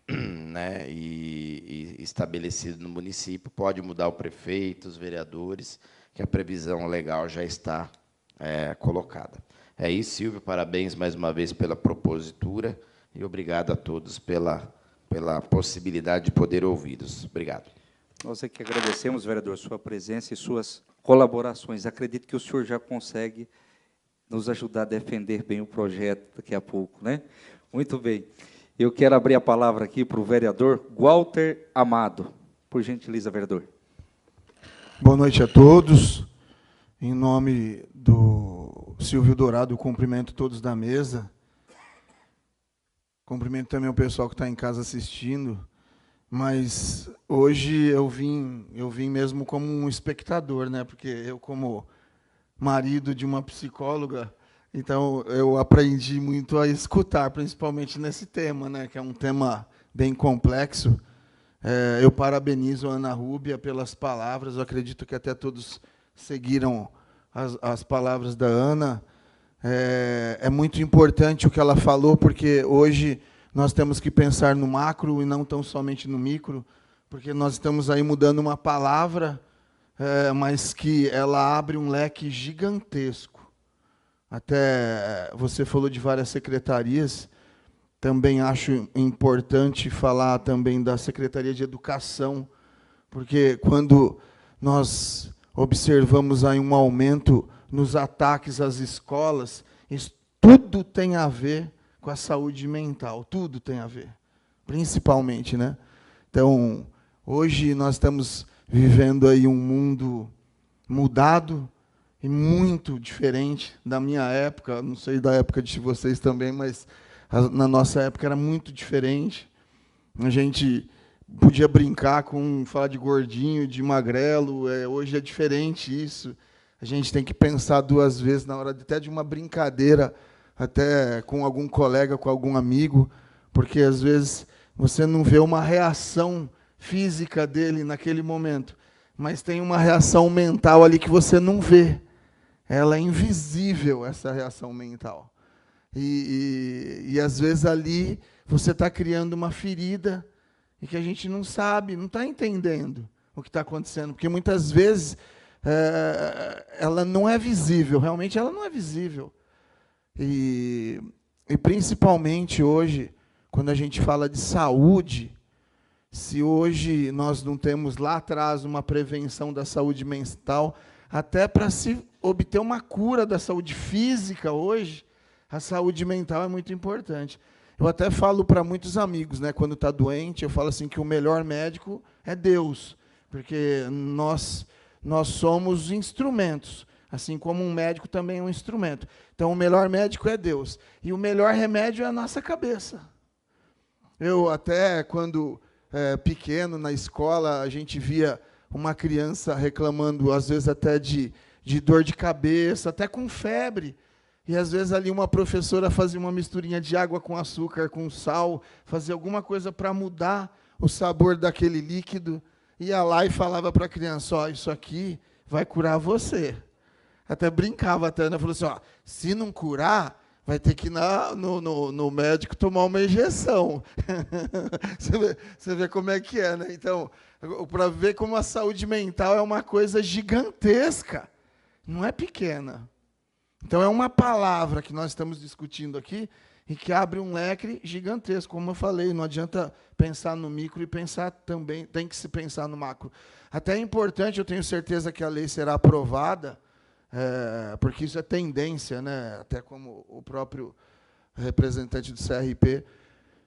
né, e estabelecido no município, pode mudar o prefeito, os vereadores, que a previsão legal já está colocada. É isso, Silvio, parabéns mais uma vez pela propositura e obrigado a todos pela possibilidade de poder ouvi-los. Obrigado. Nós é que agradecemos, vereador, sua presença e suas colaborações. Acredito que o senhor já consegue nos ajudar a defender bem o projeto daqui a pouco, né? Muito bem. Eu quero abrir a palavra aqui para o vereador Walter Amado. Por gentileza, vereador. Boa noite a todos. Em nome do Silvio Dourado, eu cumprimento todos da mesa. Cumprimento também o pessoal que está em casa assistindo. Mas hoje eu vim mesmo como um espectador, né? Porque eu, como marido de uma psicóloga, então eu aprendi muito a escutar, principalmente nesse tema, né? Que é um tema bem complexo. Eu parabenizo a Ana Rúbia pelas palavras. Eu acredito que até todos seguiram as palavras da Ana. É muito importante o que ela falou, porque hoje nós temos que pensar no macro e não tão somente no micro, porque nós estamos aí mudando uma palavra, mas que ela abre um leque gigantesco. Até você falou de várias secretarias, também acho importante falar também da Secretaria de Educação, porque quando nós observamos aí um aumento nos ataques às escolas, isso tudo tem a ver com a saúde mental, tudo tem a ver, principalmente, né? Então, hoje nós estamos vivendo aí um mundo mudado e muito diferente da minha época, não sei da época de vocês também, mas na nossa época era muito diferente. A gente podia brincar falar de gordinho, de magrelo, hoje é diferente isso. A gente tem que pensar duas vezes na hora até de uma brincadeira, até com algum colega, com algum amigo, porque, às vezes, você não vê uma reação física dele naquele momento, mas tem uma reação mental ali que você não vê. Ela é invisível, essa reação mental. E às vezes, ali, você está criando uma ferida e que a gente não sabe, não está entendendo o que está acontecendo, porque, muitas vezes, ela não é visível, realmente ela não é visível. E principalmente hoje, quando a gente fala de saúde, se hoje nós não temos lá atrás uma prevenção da saúde mental, até para se obter uma cura da saúde física hoje, a saúde mental é muito importante. Eu até falo para muitos amigos, né, quando está doente, eu falo assim que o melhor médico é Deus, porque nós somos instrumentos, assim como um médico também é um instrumento. Então, o melhor médico é Deus. E o melhor remédio é a nossa cabeça. Eu até, quando pequeno, na escola, a gente via uma criança reclamando, às vezes, até de dor de cabeça, até com febre. E, às vezes, ali uma professora fazia uma misturinha de água com açúcar, com sal, fazia alguma coisa para mudar o sabor daquele líquido. Ia lá e falava para a criança, isso aqui vai curar você. Até brincava, né? Falou assim, se não curar, vai ter que ir no médico tomar uma injeção. Você vê como é que é, né? Então, para ver como a saúde mental é uma coisa gigantesca, não é pequena. Então, é uma palavra que nós estamos discutindo aqui e que abre um leque gigantesco. Como eu falei, não adianta pensar no micro e pensar também, tem que se pensar no macro. Até é importante, eu tenho certeza que a lei será aprovada, porque isso é tendência, né? Até como o próprio representante do CRP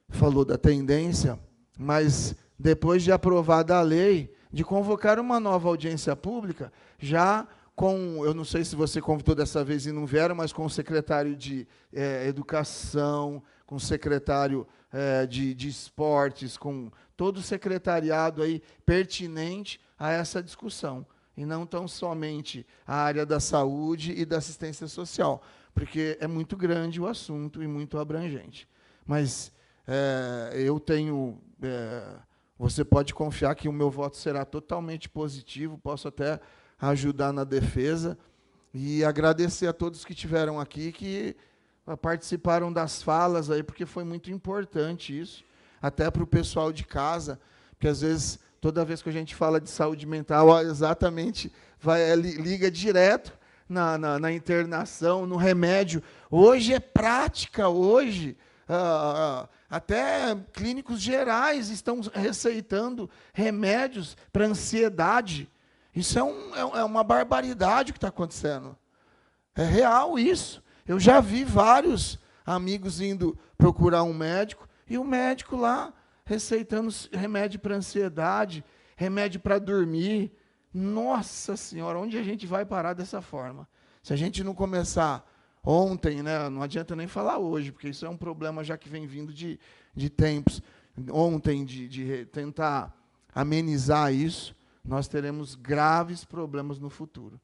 falou da tendência, mas depois de aprovada a lei, de convocar uma nova audiência pública, já com, eu não sei se você convidou dessa vez e não vieram, mas com o secretário de Educação, com o secretário de Esportes, com todo o secretariado aí pertinente a essa discussão, e não tão somente a área da saúde e da assistência social, porque é muito grande o assunto e muito abrangente. Mas eu tenho... você pode confiar que o meu voto será totalmente positivo, posso até ajudar na defesa, e agradecer a todos que estiveram aqui, que participaram das falas, aí, porque foi muito importante isso, até para o pessoal de casa, porque, às vezes, toda vez que a gente fala de saúde mental, exatamente liga direto na internação, no remédio. Hoje é prática, hoje... até clínicos gerais estão receitando remédios para ansiedade. Isso é uma barbaridade o que está acontecendo. É real isso. Eu já vi vários amigos indo procurar um médico, e o médico lá receitando remédio para ansiedade, remédio para dormir. Nossa Senhora, onde a gente vai parar dessa forma? Se a gente não começar ontem, né, não adianta nem falar hoje, porque isso é um problema já que vem vindo de tempos. Ontem, de tentar amenizar isso, nós teremos graves problemas no futuro.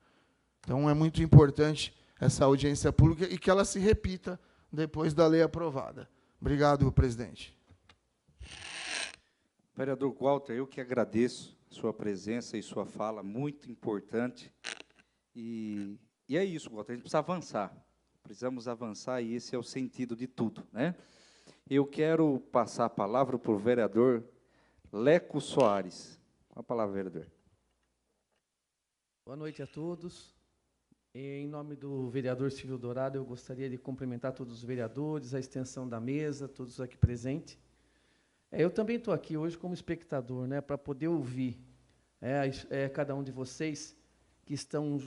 Então, é muito importante essa audiência pública e que ela se repita depois da lei aprovada. Obrigado, presidente. Vereador Walter, eu que agradeço sua presença e sua fala, muito importante. E é isso, Walter, a gente precisa avançar. Precisamos avançar, e esse é o sentido de tudo, né? Eu quero passar a palavra para o vereador Leco Soares. Com a palavra, vereador. Boa noite a todos. Em nome do vereador Silvio Dourado, eu gostaria de cumprimentar todos os vereadores, a extensão da mesa, todos aqui presentes. Eu também estou aqui hoje como espectador, né, para poder ouvir cada um de vocês que estão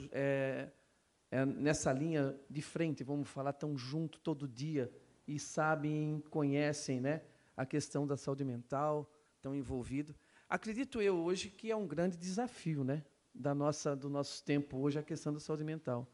nessa linha de frente, vamos falar, tão junto todo dia e sabem, conhecem, né, a questão da saúde mental, estão envolvidos. Acredito eu hoje que é um grande desafio, né, do nosso tempo hoje, a questão da saúde mental.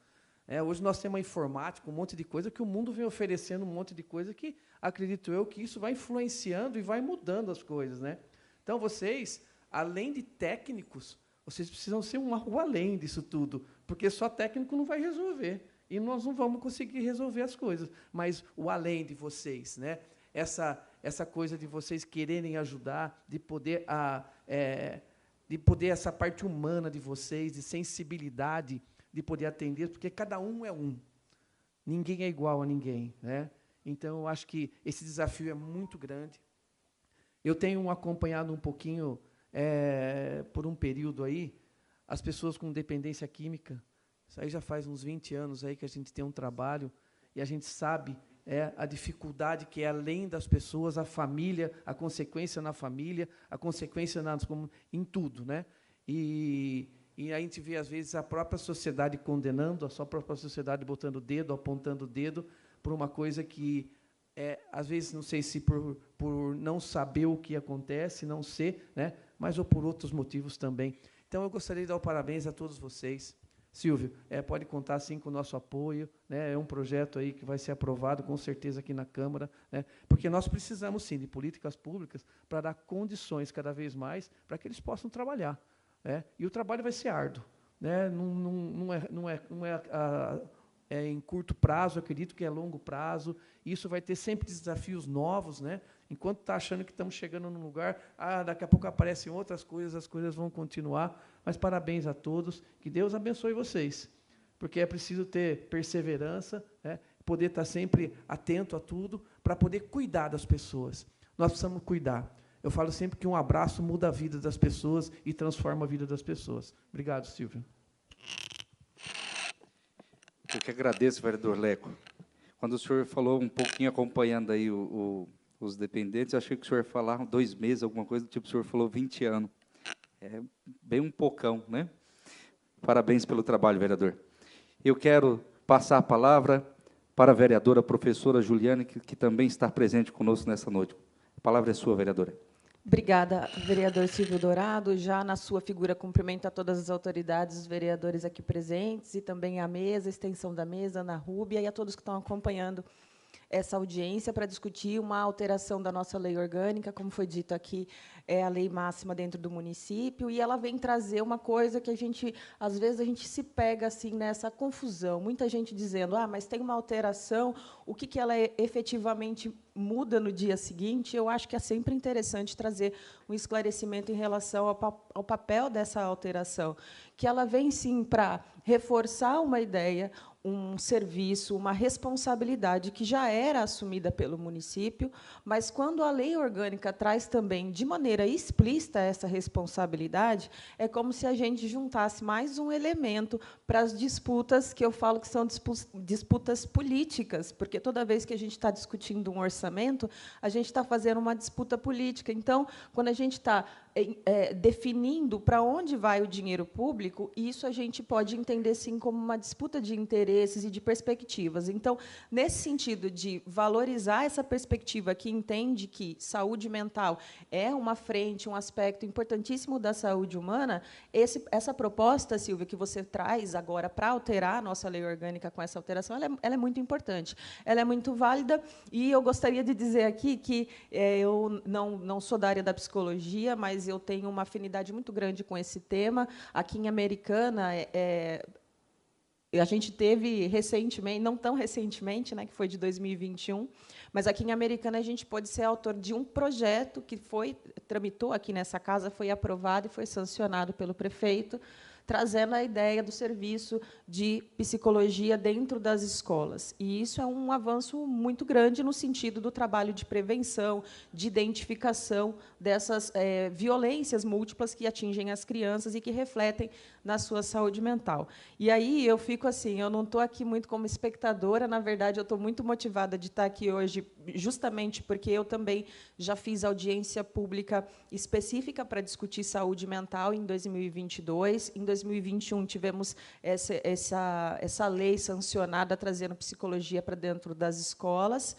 Hoje nós temos a informática, um monte de coisa que o mundo vem oferecendo, um monte de coisa que, acredito eu, que isso vai influenciando e vai mudando as coisas, né? Então, vocês, além de técnicos, vocês precisam ser algo além disso tudo, porque só técnico não vai resolver, e nós não vamos conseguir resolver as coisas. Mas o além de vocês, né? Essa coisa de vocês quererem ajudar, de poder essa parte humana de vocês, de sensibilidade, de poder atender, porque cada um é um. Ninguém é igual a ninguém, né? Então, eu acho que esse desafio é muito grande. Eu tenho acompanhado um pouquinho, por um período aí, as pessoas com dependência química. Isso aí já faz uns 20 anos aí que a gente tem um trabalho, e a gente sabe a dificuldade que é, além das pessoas, a família, a consequência na família, a consequência em tudo, né? E a gente vê, às vezes, a própria sociedade condenando, a sua própria sociedade botando o dedo, apontando o dedo, por uma coisa que, às vezes, não sei se por não saber o que acontece, não ser, né, mas ou por outros motivos também. Então, eu gostaria de dar os parabéns a todos vocês. Silvio, pode contar, sim, com o nosso apoio, né? É um projeto aí que vai ser aprovado, com certeza, aqui na Câmara, né? Porque nós precisamos, sim, de políticas públicas para dar condições, cada vez mais, para que eles possam trabalhar. E o trabalho vai ser árduo, né? Não é em curto prazo, acredito que é longo prazo. Isso vai ter sempre desafios novos, né? Enquanto está achando que estamos chegando num lugar, daqui a pouco aparecem outras coisas, as coisas vão continuar. Mas parabéns a todos, que Deus abençoe vocês, porque é preciso ter perseverança, né? poder estar sempre atento a tudo, para poder cuidar das pessoas. Nós precisamos cuidar. Eu falo sempre que um abraço muda a vida das pessoas e transforma a vida das pessoas. Obrigado, Silvio. Eu que agradeço, vereador Leco. Quando o senhor falou um pouquinho, acompanhando aí os dependentes, eu achei que o senhor ia falar 2 meses, alguma coisa do tipo, o senhor falou 20 anos. É bem um pocão, né? Parabéns pelo trabalho, vereador. Eu quero passar a palavra para a vereadora professora Juliane, que também está presente conosco nessa noite. A palavra é sua, vereadora. Obrigada, vereador Silvio Dourado. Já na sua figura, cumprimento a todas as autoridades, os vereadores aqui presentes, e também a mesa, a extensão da mesa, Ana Rúbia, e a todos que estão acompanhando essa audiência para discutir uma alteração da nossa lei orgânica, como foi dito aqui, é a lei máxima dentro do município, e ela vem trazer uma coisa que às vezes, a gente se pega assim nessa confusão. Muita gente dizendo, mas tem uma alteração, o que ela efetivamente muda no dia seguinte? Eu acho que é sempre interessante trazer um esclarecimento em relação ao papel dessa alteração, que ela vem, sim, para reforçar uma ideia, um serviço, uma responsabilidade que já era assumida pelo município, mas, quando a lei orgânica traz também, de maneira explícita, essa responsabilidade, é como se a gente juntasse mais um elemento para as disputas, que eu falo que são disputas políticas, porque toda vez que a gente está discutindo um orçamento, a gente está fazendo uma disputa política. Então, quando a gente está definindo para onde vai o dinheiro público, isso a gente pode entender, sim, como uma disputa de interesses e de perspectivas. Então, nesse sentido de valorizar essa perspectiva que entende que saúde mental é uma frente, um aspecto importantíssimo da saúde humana, essa proposta, Silvia, que você traz agora para alterar a nossa lei orgânica com essa alteração, ela é muito importante, ela é muito válida, e eu gostaria de dizer aqui que eu não sou da área da psicologia, mas eu tenho uma afinidade muito grande com esse tema. Aqui em Americana, a gente teve recentemente, não tão recentemente, né, que foi de 2021, mas aqui em Americana a gente pôde ser autor de um projeto que tramitou aqui nessa casa, foi aprovado e foi sancionado pelo prefeito, trazendo a ideia do serviço de psicologia dentro das escolas. E isso é um avanço muito grande no sentido do trabalho de prevenção, de identificação dessas violências múltiplas que atingem as crianças e que refletem na sua saúde mental. E aí eu fico assim, eu não estou aqui muito como espectadora, na verdade, eu estou muito motivada de estar aqui hoje, justamente porque eu também já fiz audiência pública específica para discutir saúde mental em 2022. Em 2021, tivemos essa lei sancionada, trazendo psicologia para dentro das escolas.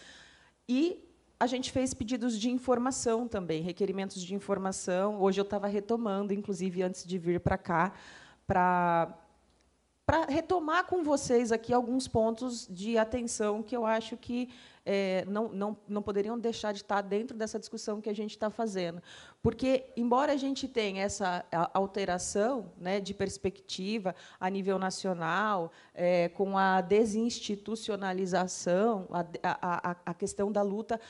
E a gente fez pedidos de informação também, requerimentos de informação. Hoje eu estava retomando, inclusive, antes de vir para cá, para retomar com vocês aqui alguns pontos de atenção que eu acho que não poderiam deixar de estar dentro dessa discussão que a gente está fazendo. Porque, embora a gente tenha essa alteração, né, de perspectiva a nível nacional, com a desinstitucionalização, a questão da luta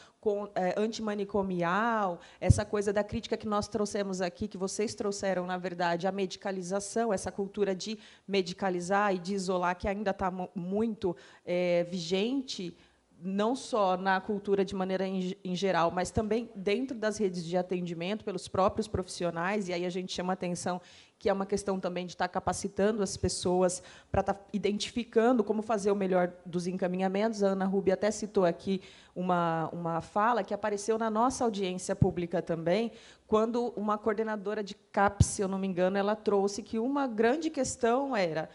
antimanicomial, essa coisa da crítica que nós trouxemos aqui, que vocês trouxeram, na verdade, a medicalização, essa cultura de medicalizar e de isolar, que ainda está muito vigente, não só na cultura de maneira em geral, mas também dentro das redes de atendimento, pelos próprios profissionais, e aí a gente chama a atenção que é uma questão também de estar capacitando as pessoas para estar identificando como fazer o melhor dos encaminhamentos. A Ana Rúbia até citou aqui uma fala que apareceu na nossa audiência pública também, quando uma coordenadora de CAPS, se eu não me engano, ela trouxe que uma grande questão era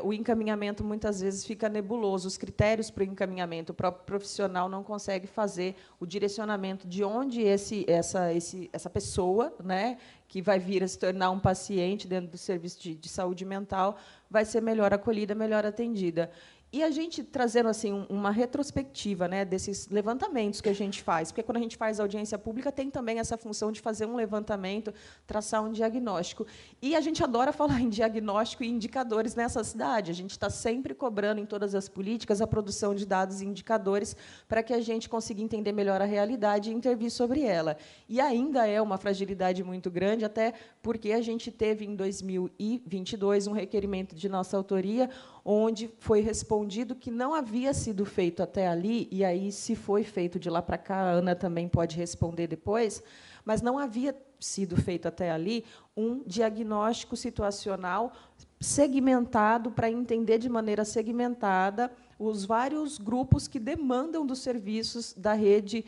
o encaminhamento muitas vezes fica nebuloso, os critérios para o encaminhamento, o próprio profissional não consegue fazer o direcionamento de onde essa pessoa, né, que vai vir a se tornar um paciente dentro do serviço de saúde mental, vai ser melhor acolhida, melhor atendida. E a gente trazendo assim uma retrospectiva, né, desses levantamentos que a gente faz, porque quando a gente faz audiência pública tem também essa função de fazer um levantamento, traçar um diagnóstico. E a gente adora falar em diagnóstico e indicadores nessa cidade. A gente está sempre cobrando em todas as políticas a produção de dados e indicadores para que a gente consiga entender melhor a realidade e intervir sobre ela. E ainda é uma fragilidade muito grande, até porque a gente teve em 2022 um requerimento de nossa autoria, onde foi respondido que não havia sido feito até ali, e aí, se foi feito de lá para cá, a Ana também pode responder depois, mas não havia sido feito até ali um diagnóstico situacional segmentado para entender de maneira segmentada os vários grupos que demandam dos serviços da rede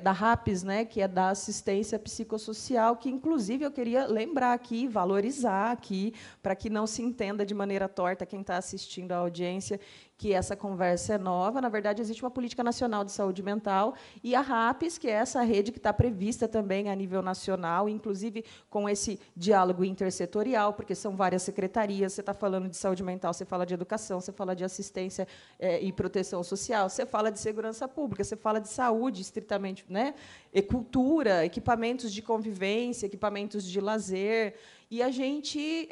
da RAPS, né, que é da assistência psicossocial, que, inclusive, eu queria lembrar aqui, valorizar aqui, para que não se entenda de maneira torta quem está assistindo à audiência, que essa conversa é nova. Na verdade, existe uma política nacional de saúde mental e a RAPS, que é essa rede que está prevista também a nível nacional, inclusive com esse diálogo intersetorial, porque são várias secretarias. Você está falando de saúde mental, você fala de educação, você fala de assistência e proteção social, você fala de segurança pública, você fala de saúde, estritamente, né? E cultura, equipamentos de convivência, equipamentos de lazer. E a gente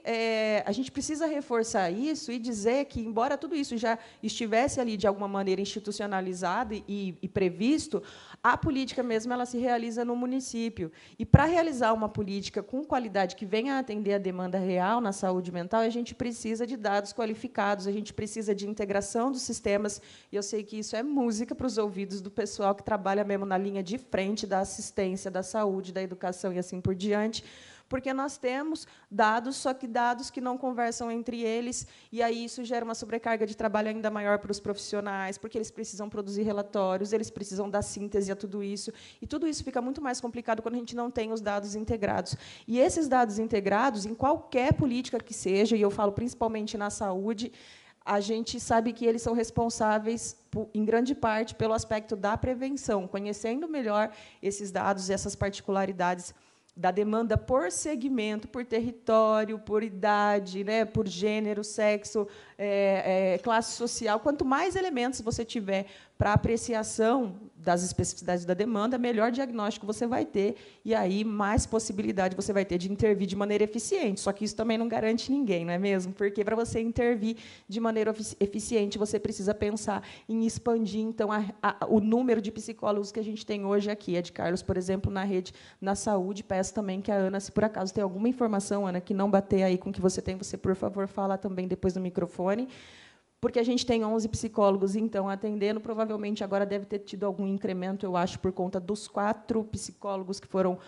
precisa reforçar isso e dizer que, embora tudo isso já estivesse ali de alguma maneira institucionalizado e previsto, a política mesmo ela se realiza no município. E, para realizar uma política com qualidade que venha a atender a demanda real na saúde mental, a gente precisa de dados qualificados, a gente precisa de integração dos sistemas, e eu sei que isso é música para os ouvidos do pessoal que trabalha mesmo na linha de frente da assistência, da saúde, da educação e assim por diante, porque nós temos dados, só que dados que não conversam entre eles, e aí isso gera uma sobrecarga de trabalho ainda maior para os profissionais, porque eles precisam produzir relatórios, eles precisam dar síntese a tudo isso, e tudo isso fica muito mais complicado quando a gente não tem os dados integrados. E esses dados integrados, em qualquer política que seja, e eu falo principalmente na saúde, a gente sabe que eles são responsáveis, em grande parte, pelo aspecto da prevenção, conhecendo melhor esses dados e essas particularidades da demanda por segmento, por território, por idade, né, por gênero, sexo, classe social. Quanto mais elementos você tiver para apreciação das especificidades da demanda, melhor diagnóstico você vai ter, e aí mais possibilidade você vai ter de intervir de maneira eficiente. Só que isso também não garante ninguém, não é mesmo? Porque, para você intervir de maneira eficiente, você precisa pensar em expandir, então, o número de psicólogos que a gente tem hoje aqui. É de Carlos, por exemplo, na rede, na saúde. Peço também que a Ana, se por acaso tem alguma informação, Ana, que não bater aí com o que você tem, você, por favor, fala também depois no microfone. Porque a gente tem 11 psicólogos, então, atendendo. Provavelmente, agora deve ter tido algum incremento, eu acho, por conta dos 4 psicólogos que foram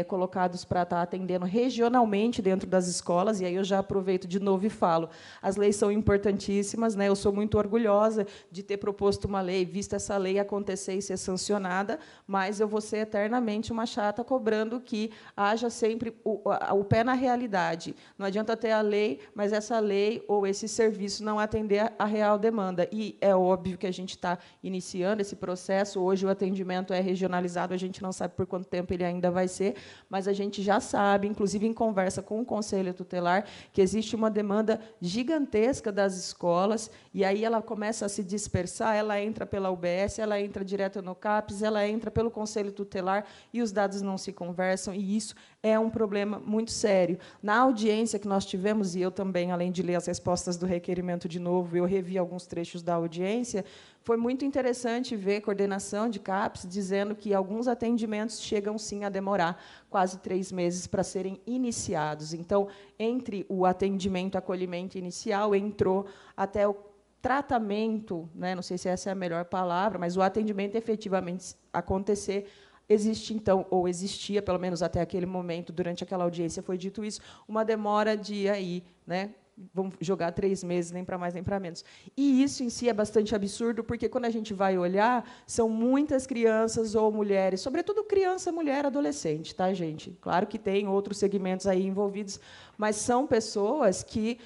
colocados para estar atendendo regionalmente dentro das escolas. E aí eu já aproveito de novo e falo, as leis são importantíssimas, né? Eu sou muito orgulhosa de ter proposto uma lei, visto essa lei acontecer e ser sancionada, mas eu vou ser eternamente uma chata cobrando que haja sempre o pé na realidade. Não adianta ter a lei, mas essa lei ou esse serviço não atender a real demanda. E é óbvio que a gente está iniciando esse processo. Hoje o atendimento é regionalizado, a gente não sabe por quanto tempo ele ainda vai ser, mas a gente já sabe, inclusive em conversa com o Conselho Tutelar, que existe uma demanda gigantesca das escolas, e aí ela começa a se dispersar, ela entra pela UBS, ela entra direto no CAPES, ela entra pelo Conselho Tutelar, e os dados não se conversam, e isso é um problema muito sério. Na audiência que nós tivemos, e eu também, além de ler as respostas do requerimento de novo, eu revi alguns trechos da audiência, foi muito interessante ver coordenação de CAPES dizendo que alguns atendimentos chegam, sim, a demorar quase 3 meses para serem iniciados. Então, entre o atendimento, acolhimento inicial, entrou até o tratamento, né, não sei se essa é a melhor palavra, mas o atendimento efetivamente acontecer. Existe, então, ou existia, pelo menos até aquele momento, durante aquela audiência, foi dito isso, uma demora de aí, né? Vamos jogar 3 meses, nem para mais nem para menos. E isso em si é bastante absurdo, porque quando a gente vai olhar, são muitas crianças ou mulheres, sobretudo criança, mulher, adolescente, tá, gente? Claro que tem outros segmentos aí envolvidos, mas são pessoas que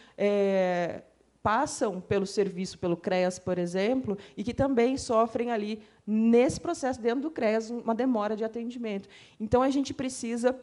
passam pelo serviço, pelo CREAS, por exemplo, e que também sofrem ali, nesse processo, dentro do CREAS, uma demora de atendimento. Então, a gente precisa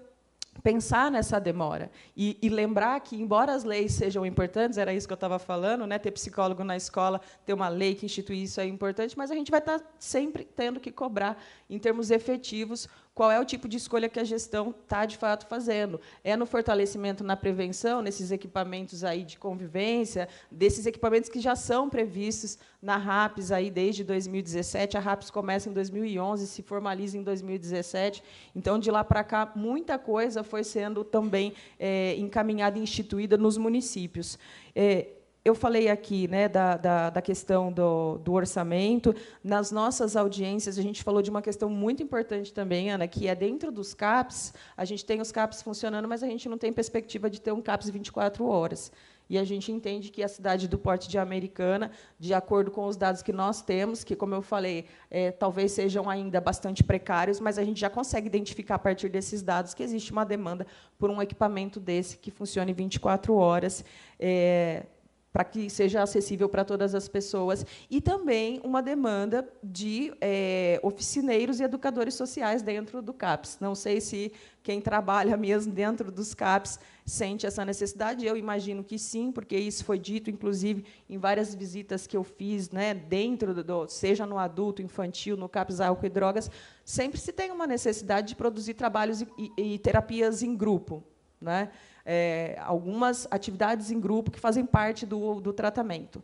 pensar nessa demora e lembrar que, embora as leis sejam importantes, era isso que eu estava falando, né, ter psicólogo na escola, ter uma lei que institui isso é importante, mas a gente vai estar sempre tendo que cobrar, em termos efetivos, qual é o tipo de escolha que a gestão está, de fato, fazendo. É no fortalecimento, na prevenção, nesses equipamentos aí de convivência, desses equipamentos que já são previstos na RAPS aí desde 2017. A RAPS começa em 2011, se formaliza em 2017. Então, de lá para cá, muita coisa foi sendo também encaminhada e instituída nos municípios. eu falei aqui, né, da questão do orçamento. Nas nossas audiências, a gente falou de uma questão muito importante também, Ana, que é dentro dos CAPs, a gente tem os CAPs funcionando, mas a gente não tem perspectiva de ter um CAPs 24 horas. E a gente entende que a cidade do Porte de Americana, de acordo com os dados que nós temos, que, como eu falei, talvez sejam ainda bastante precários, mas a gente já consegue identificar, a partir desses dados, que existe uma demanda por um equipamento desse que funcione 24 horas, para que seja acessível para todas as pessoas, e também uma demanda de oficineiros e educadores sociais dentro do CAPS. Não sei se quem trabalha mesmo dentro dos CAPS sente essa necessidade. Eu imagino que sim, porque isso foi dito, inclusive, em várias visitas que eu fiz, né, dentro seja no adulto, infantil, no CAPS Álcool e Drogas, sempre se tem uma necessidade de produzir trabalhos e terapias em grupo, né? Algumas atividades em grupo que fazem parte do tratamento.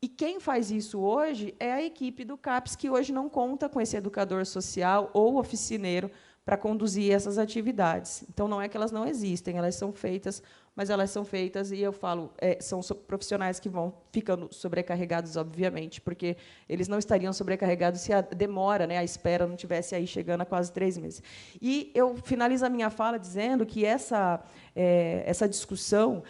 E quem faz isso hoje é a equipe do CAPS, que hoje não conta com esse educador social ou oficineiro para conduzir essas atividades. Então, não é que elas não existem, elas são feitas, mas elas são feitas, e eu falo, são profissionais que vão ficando sobrecarregados, obviamente, porque eles não estariam sobrecarregados se a demora, né, a espera, não tivesse aí chegando a quase 3 meses. E eu finalizo a minha fala dizendo que essa discussão,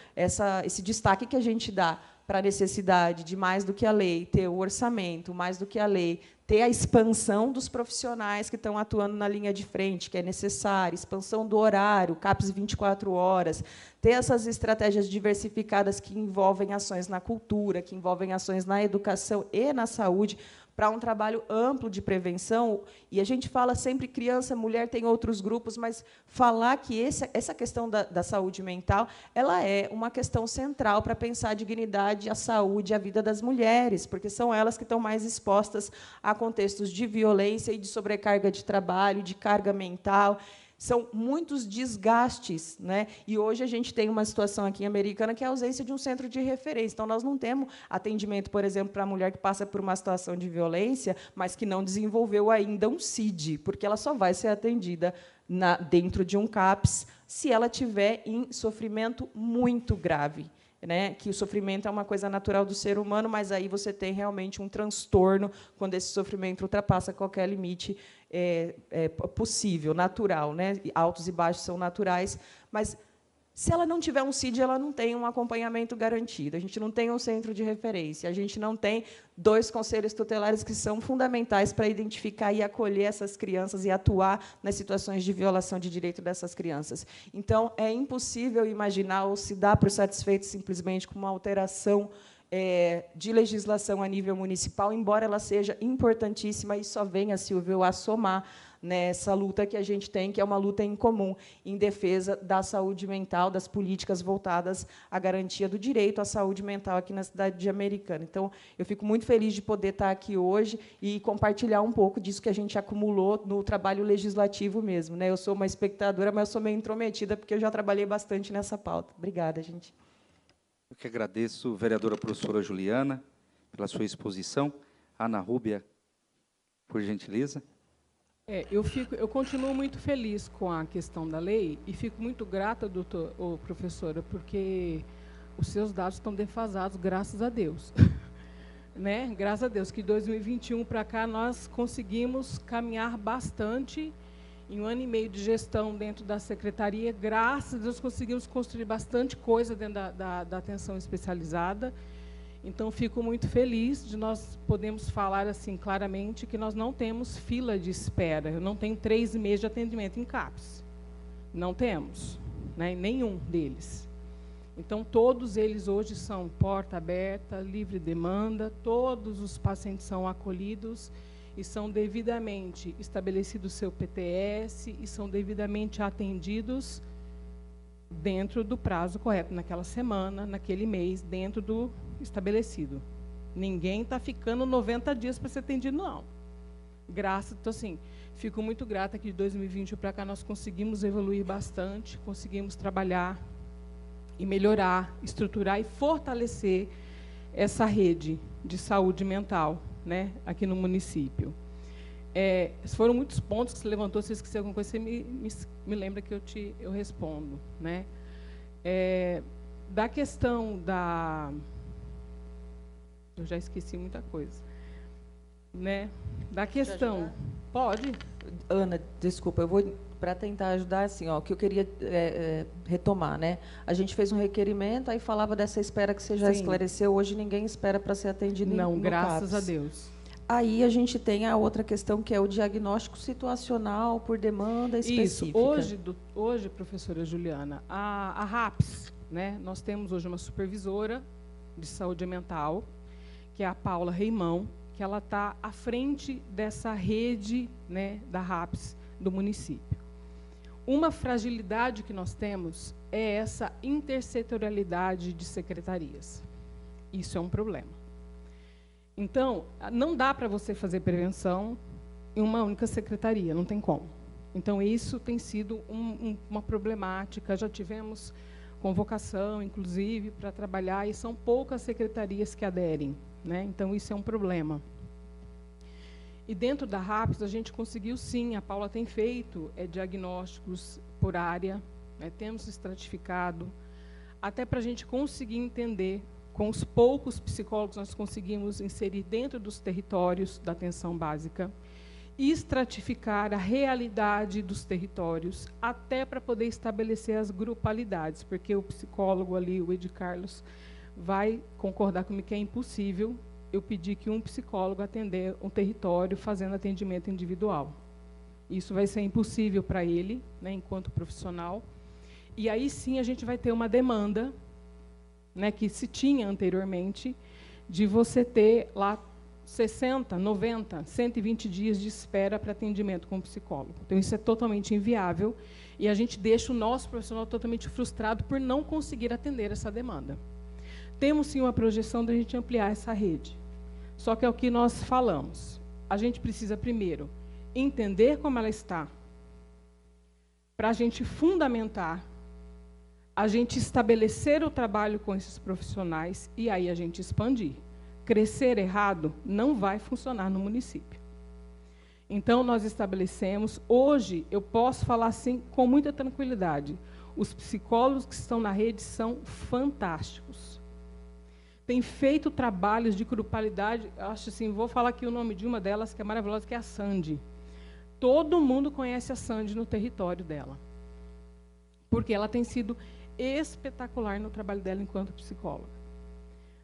esse destaque que a gente dá para a necessidade de, mais do que a lei, ter o orçamento, mais do que a lei, ter a expansão dos profissionais que estão atuando na linha de frente, que é necessária, expansão do horário, CAPS 24 horas, ter essas estratégias diversificadas que envolvem ações na cultura, que envolvem ações na educação e na saúde, para um trabalho amplo de prevenção. E a gente fala sempre criança, mulher, tem outros grupos, mas falar que essa questão da saúde mental, ela é uma questão central para pensar a dignidade, a saúde, a vida das mulheres, porque são elas que estão mais expostas a contextos de violência e de sobrecarga de trabalho, de carga mental. São muitos desgastes, né? E hoje a gente tem uma situação aqui em Americana que é a ausência de um centro de referência. Então, nós não temos atendimento, por exemplo, para a mulher que passa por uma situação de violência, mas que não desenvolveu ainda um CID, porque ela só vai ser atendida dentro de um CAPS se ela tiver em sofrimento muito grave. Né, que o sofrimento é uma coisa natural do ser humano, mas aí você tem realmente um transtorno quando esse sofrimento ultrapassa qualquer limite possível, natural. Né? Altos e baixos são naturais, mas se ela não tiver um CID, ela não tem um acompanhamento garantido. A gente não tem um centro de referência, a gente não tem 2 conselhos tutelares que são fundamentais para identificar e acolher essas crianças e atuar nas situações de violação de direito dessas crianças. Então, é impossível imaginar ou se dar por satisfeito simplesmente com uma alteração de legislação a nível municipal, embora ela seja importantíssima e só venha, Silvio, a somar nessa luta que a gente tem, que é uma luta em comum em defesa da saúde mental, das políticas voltadas à garantia do direito à saúde mental aqui na cidade de Americana. Então, eu fico muito feliz de poder estar aqui hoje e compartilhar um pouco disso que a gente acumulou no trabalho legislativo mesmo. Né? Eu sou uma espectadora, mas eu sou meio intrometida, porque eu já trabalhei bastante nessa pauta. Obrigada, gente. Eu que agradeço, vereadora professora Juliana, pela sua exposição. Ana Rúbia, por gentileza. Eu continuo muito feliz com a questão da lei e fico muito grata, professora, porque os seus dados estão defasados, graças a Deus. Né? Graças a Deus, que de 2021 para cá nós conseguimos caminhar bastante. Em 1 ano e meio de gestão dentro da secretaria, graças a Deus, conseguimos construir bastante coisa dentro da atenção especializada. Então, fico muito feliz de nós podermos falar assim claramente que nós não temos fila de espera. Eu não tenho 3 meses de atendimento em CAPS. Não temos, né? Nenhum deles. Então, todos eles hoje são porta aberta, livre demanda, todos os pacientes são acolhidos e são devidamente estabelecido o seu PTS e são devidamente atendidos dentro do prazo correto, naquela semana, naquele mês, dentro do estabelecido. Ninguém está ficando 90 dias para ser atendido, não. Então, assim, fico muito grata que de 2020 para cá nós conseguimos evoluir bastante, conseguimos trabalhar e melhorar, estruturar e fortalecer essa rede de saúde mental, né, aqui no município. Foram muitos pontos que você levantou. Se você esquecer alguma coisa, você me lembra que eu respondo. Né? Da questão Eu já esqueci muita coisa. Né? Da questão... Pode? Ana, desculpa, eu vou para tentar ajudar, assim, ó, que eu queria retomar, né? A gente fez um requerimento, aí falava dessa espera que você já esclareceu. Hoje ninguém espera para ser atendido no graças CAPS. a Deus. Aí a gente tem a outra questão, que é o diagnóstico situacional por demanda específica. Isso. Hoje, professora Juliana, a RAPS, né? Nós temos hoje uma supervisora de saúde mental, que é a Paula Reimão, que ela está à frente dessa rede, né, da RAPS do município. Uma fragilidade que nós temos é essa intersetorialidade de secretarias. Isso é um problema. Então, não dá para você fazer prevenção em uma única secretaria, não tem como. Então, isso tem sido uma problemática. Já tivemos convocação, inclusive, para trabalhar, e são poucas secretarias que aderem, né? Então, isso é um problema. E dentro da RAPS, a gente conseguiu, sim, a Paula tem feito diagnósticos por área, né? Temos estratificado, até para a gente conseguir entender, com os poucos psicólogos nós conseguimos inserir dentro dos territórios da atenção básica, e estratificar a realidade dos territórios, até para poder estabelecer as grupalidades, porque o psicólogo ali, o Ed Carlos, vai concordar comigo que é impossível eu pedir que um psicólogo atender um território fazendo atendimento individual. Isso vai ser impossível para ele, né, enquanto profissional. E aí sim a gente vai ter uma demanda, né, que se tinha anteriormente, de você ter lá 60, 90, 120 dias de espera para atendimento com o psicólogo. Então, isso é totalmente inviável e a gente deixa o nosso profissional totalmente frustrado por não conseguir atender essa demanda. Temos, sim, uma projeção de a gente ampliar essa rede. Só que é o que nós falamos. A gente precisa, primeiro, entender como ela está, para a gente fundamentar, a gente estabelecer o trabalho com esses profissionais e aí a gente expandir. Crescer errado não vai funcionar no município. Então, nós estabelecemos, hoje, eu posso falar assim com muita tranquilidade, os psicólogos que estão na rede são fantásticos. Têm feito trabalhos de grupalidade, acho assim, vou falar aqui o nome de uma delas, que é maravilhosa, que é a Sandy. Todo mundo conhece a Sandy no território dela, porque ela tem sido espetacular no trabalho dela enquanto psicóloga,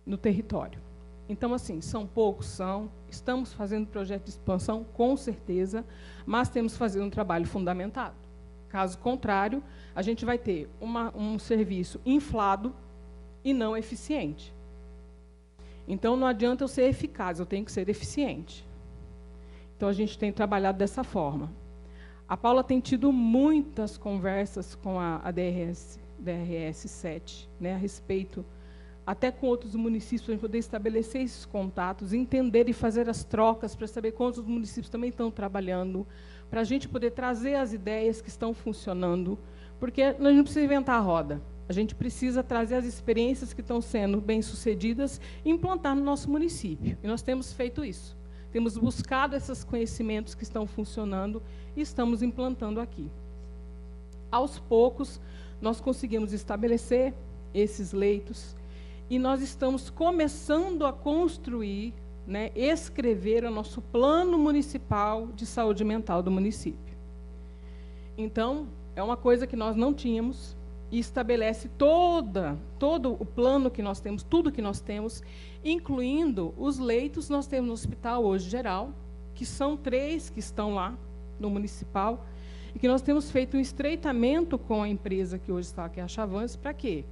no território. Então, assim, são poucos, estamos fazendo projeto de expansão, com certeza, mas temos que fazer um trabalho fundamentado. Caso contrário, a gente vai ter um serviço inflado e não eficiente. Então, não adianta eu ser eficaz, eu tenho que ser eficiente. Então, a gente tem trabalhado dessa forma. A Paula tem tido muitas conversas com a DRS 7, né, a respeito, até com outros municípios, para a gente poder estabelecer esses contatos, entender e fazer as trocas, para saber quantos municípios também estão trabalhando, para a gente poder trazer as ideias que estão funcionando, porque nós não precisamos inventar a roda, a gente precisa trazer as experiências que estão sendo bem-sucedidas e implantar no nosso município. E nós temos feito isso. Temos buscado esses conhecimentos que estão funcionando e estamos implantando aqui. Aos poucos, nós conseguimos estabelecer esses leitos e nós estamos começando a construir, né, escrever o nosso plano municipal de saúde mental do município. Então, é uma coisa que nós não tínhamos e estabelece todo o plano que nós temos, tudo que nós temos, incluindo os leitos que nós temos no hospital hoje geral, que são 3 que estão lá no municipal, e que nós temos feito um estreitamento com a empresa que hoje está aqui, a Chavance, para quê?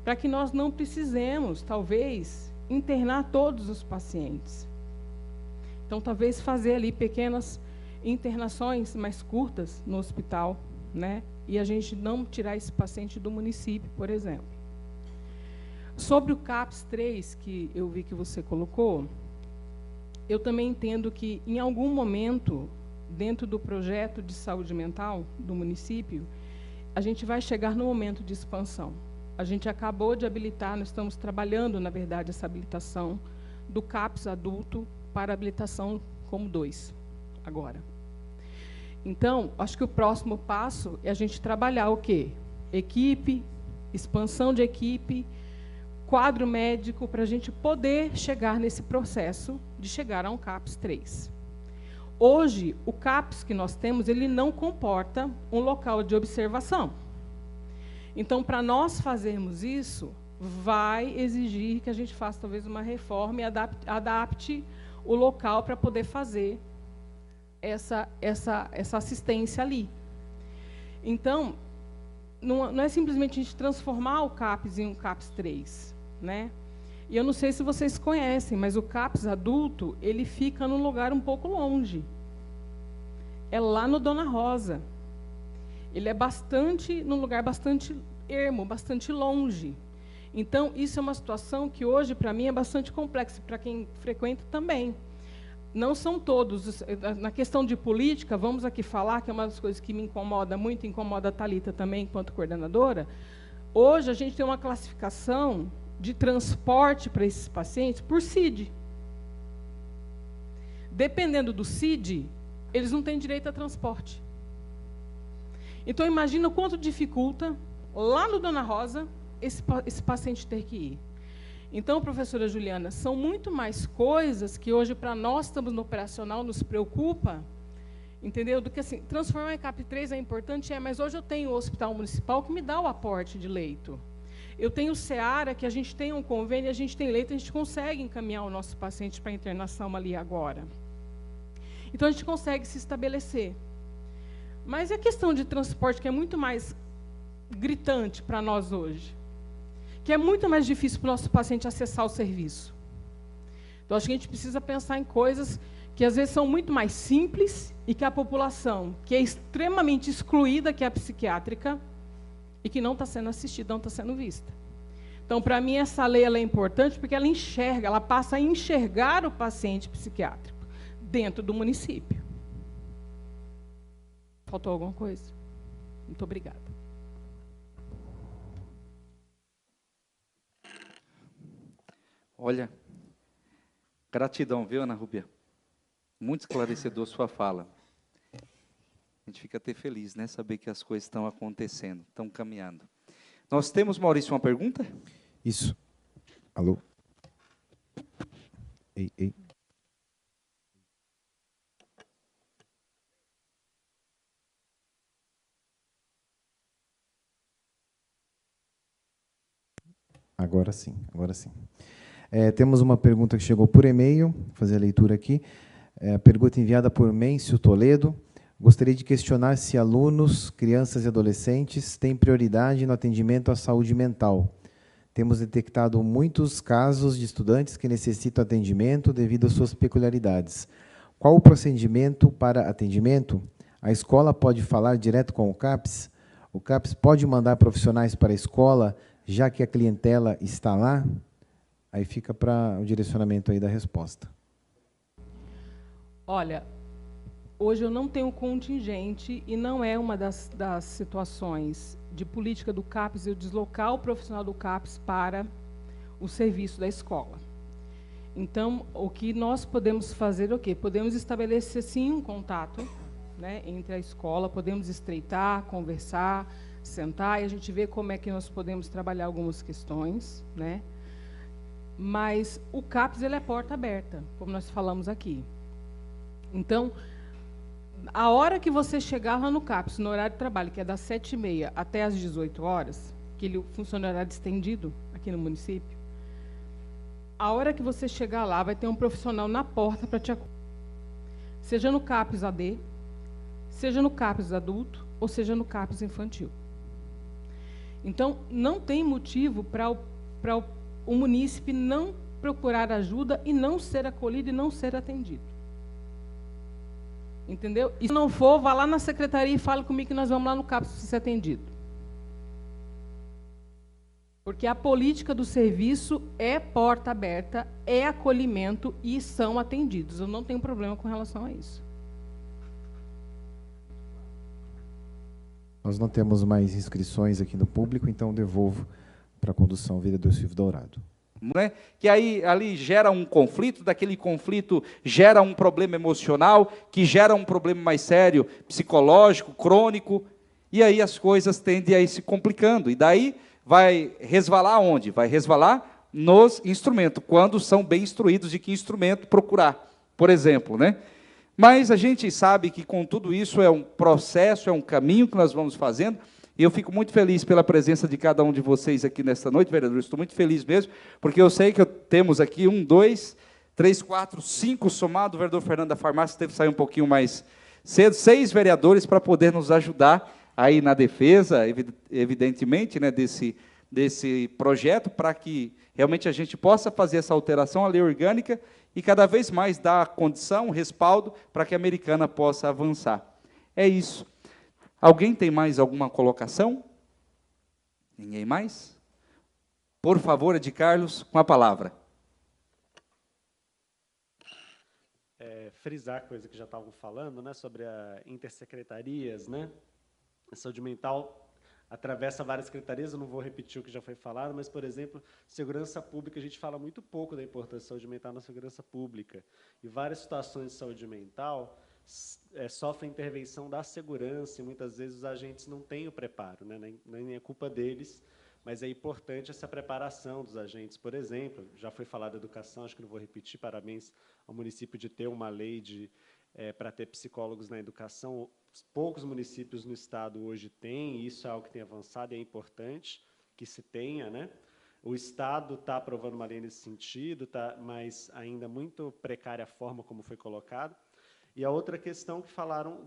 Para que nós não precisemos, talvez, internar todos os pacientes. Então, talvez fazer ali pequenas internações mais curtas no hospital, né? E a gente não tirar esse paciente do município, por exemplo. Sobre o CAPS 3, que eu vi que você colocou, eu também entendo que, em algum momento, dentro do projeto de saúde mental do município, a gente vai chegar no momento de expansão. A gente acabou de habilitar, nós estamos trabalhando, na verdade, essa habilitação do CAPS adulto para habilitação como 2, agora. Então, acho que o próximo passo é a gente trabalhar o quê? Equipe, expansão de equipe, quadro médico para a gente poder chegar nesse processo de chegar a um CAPS 3. Hoje, o CAPS que nós temos, ele não comporta um local de observação. Então, para nós fazermos isso, vai exigir que a gente faça talvez uma reforma e adapte o local para poder fazer essa assistência ali. Então, não é simplesmente a gente transformar o CAPS em um CAPS 3, né? E eu não sei se vocês conhecem, mas o CAPS adulto, ele fica num lugar um pouco longe. É lá no Dona Rosa. Ele é num lugar bastante ermo, bastante longe. Então, isso é uma situação que hoje, para mim, é bastante complexa, para quem frequenta também. Não são todos. Na questão de política, vamos aqui falar, que é uma das coisas que me incomoda muito, incomoda a Thalita também, enquanto coordenadora. Hoje, a gente tem uma classificação de transporte para esses pacientes por CID. Dependendo do CID, eles não têm direito a transporte. Então, imagina o quanto dificulta, lá no Dona Rosa, esse paciente ter que ir. Então, professora Juliana, são muito mais coisas que hoje, para nós, estamos no operacional, nos preocupa, entendeu? Do que assim, transformar em CAP 3 é importante, mas hoje eu tenho o Hospital Municipal que me dá o aporte de leito. Eu tenho o Seara, que a gente tem um convênio, a gente tem leito, a gente consegue encaminhar o nosso paciente para a internação ali agora. Então, a gente consegue se estabelecer. Mas e a questão de transporte, que é muito mais gritante para nós hoje? Que é muito mais difícil para o nosso paciente acessar o serviço. Então, acho que a gente precisa pensar em coisas que, às vezes, são muito mais simples e que a população, que é extremamente excluída, que é a psiquiátrica, e que não está sendo assistida, não está sendo vista. Então, para mim, essa lei ela é importante porque ela enxerga, ela passa a enxergar o paciente psiquiátrico dentro do município. Faltou alguma coisa? Muito obrigada. Olha, gratidão, viu, Ana Rúbia? Muito esclarecedor sua fala. A gente fica até feliz, né? Saber que as coisas estão acontecendo, estão caminhando. Nós temos, Maurício, uma pergunta? Isso. Alô? Ei. Agora sim, agora sim. Temos uma pergunta que chegou por e-mail, vou fazer a leitura aqui. A pergunta enviada por Mêncio Toledo. Gostaria de questionar se alunos, crianças e adolescentes têm prioridade no atendimento à saúde mental. Temos detectado muitos casos de estudantes que necessitam atendimento devido às suas peculiaridades. Qual o procedimento para atendimento? A escola pode falar direto com o CAPS? O CAPS pode mandar profissionais para a escola, já que a clientela está lá? Aí fica para o direcionamento aí da resposta. Olha, hoje eu não tenho contingente e não é uma das situações de política do CAPS eu deslocar o profissional do CAPS para o serviço da escola. Então, o que nós podemos fazer é o quê? Podemos estabelecer, sim, um contato, né, entre a escola, podemos estreitar, conversar, sentar e a gente ver como é que nós podemos trabalhar algumas questões, né? Mas o CAPS ele é porta aberta, como nós falamos aqui. Então, a hora que você chegar lá no CAPS, no horário de trabalho, que é das 7h30 até às 18 horas, que ele funciona em horário estendido aqui no município, a hora que você chegar lá, vai ter um profissional na porta para te acolher. Seja no CAPS AD, seja no CAPS adulto, ou seja no CAPS infantil. Então, não tem motivo para o munícipe não procurar ajuda e não ser acolhido e não ser atendido. Entendeu? E se não for, vá lá na secretaria e fale comigo que nós vamos lá no CAPS para ser atendido. Porque a política do serviço é porta aberta, é acolhimento e são atendidos. Eu não tenho problema com relação a isso. Nós não temos mais inscrições aqui no público, então devolvo para a condução o vereador Silvio Dourado. Não é? Que aí ali gera um conflito, daquele conflito gera um problema emocional, que gera um problema mais sério, psicológico, crônico, e aí as coisas tendem a ir se complicando. E daí vai resvalar onde? Vai resvalar nos instrumentos, quando são bem instruídos de que instrumento procurar, por exemplo, né? Mas a gente sabe que com tudo isso é um processo, é um caminho que nós vamos fazendo, e eu fico muito feliz pela presença de cada um de vocês aqui nesta noite, vereador. Estou muito feliz mesmo, porque eu sei que temos aqui 1, 2, 3, 4, 5 somado. O vereador Fernando da Farmácia teve que sair um pouquinho mais cedo, 6 vereadores para poder nos ajudar aí na defesa, evidentemente, né, desse projeto, para que realmente a gente possa fazer essa alteração à lei orgânica e cada vez mais dar condição, respaldo, para que a Americana possa avançar. É isso. Alguém tem mais alguma colocação? Ninguém mais? Por favor, Ed Carlos, com a palavra. Frisar coisa que já estavam falando, né, sobre a intersecretarias, né? A saúde mental atravessa várias secretarias, eu não vou repetir o que já foi falado, mas, por exemplo, segurança pública, a gente fala muito pouco da importância da saúde mental na segurança pública. E várias situações de saúde mental sofrem intervenção da segurança, e muitas vezes os agentes não têm o preparo, né? Nem é culpa deles, mas é importante essa preparação dos agentes. Por exemplo, já foi falado da educação, acho que não vou repetir, parabéns ao município de ter uma lei para ter psicólogos na educação. Poucos municípios no estado hoje têm, e isso é algo que tem avançado e é importante que se tenha, né? O estado está aprovando uma lei nesse sentido, mas ainda muito precária a forma como foi colocado. E a outra questão que falaram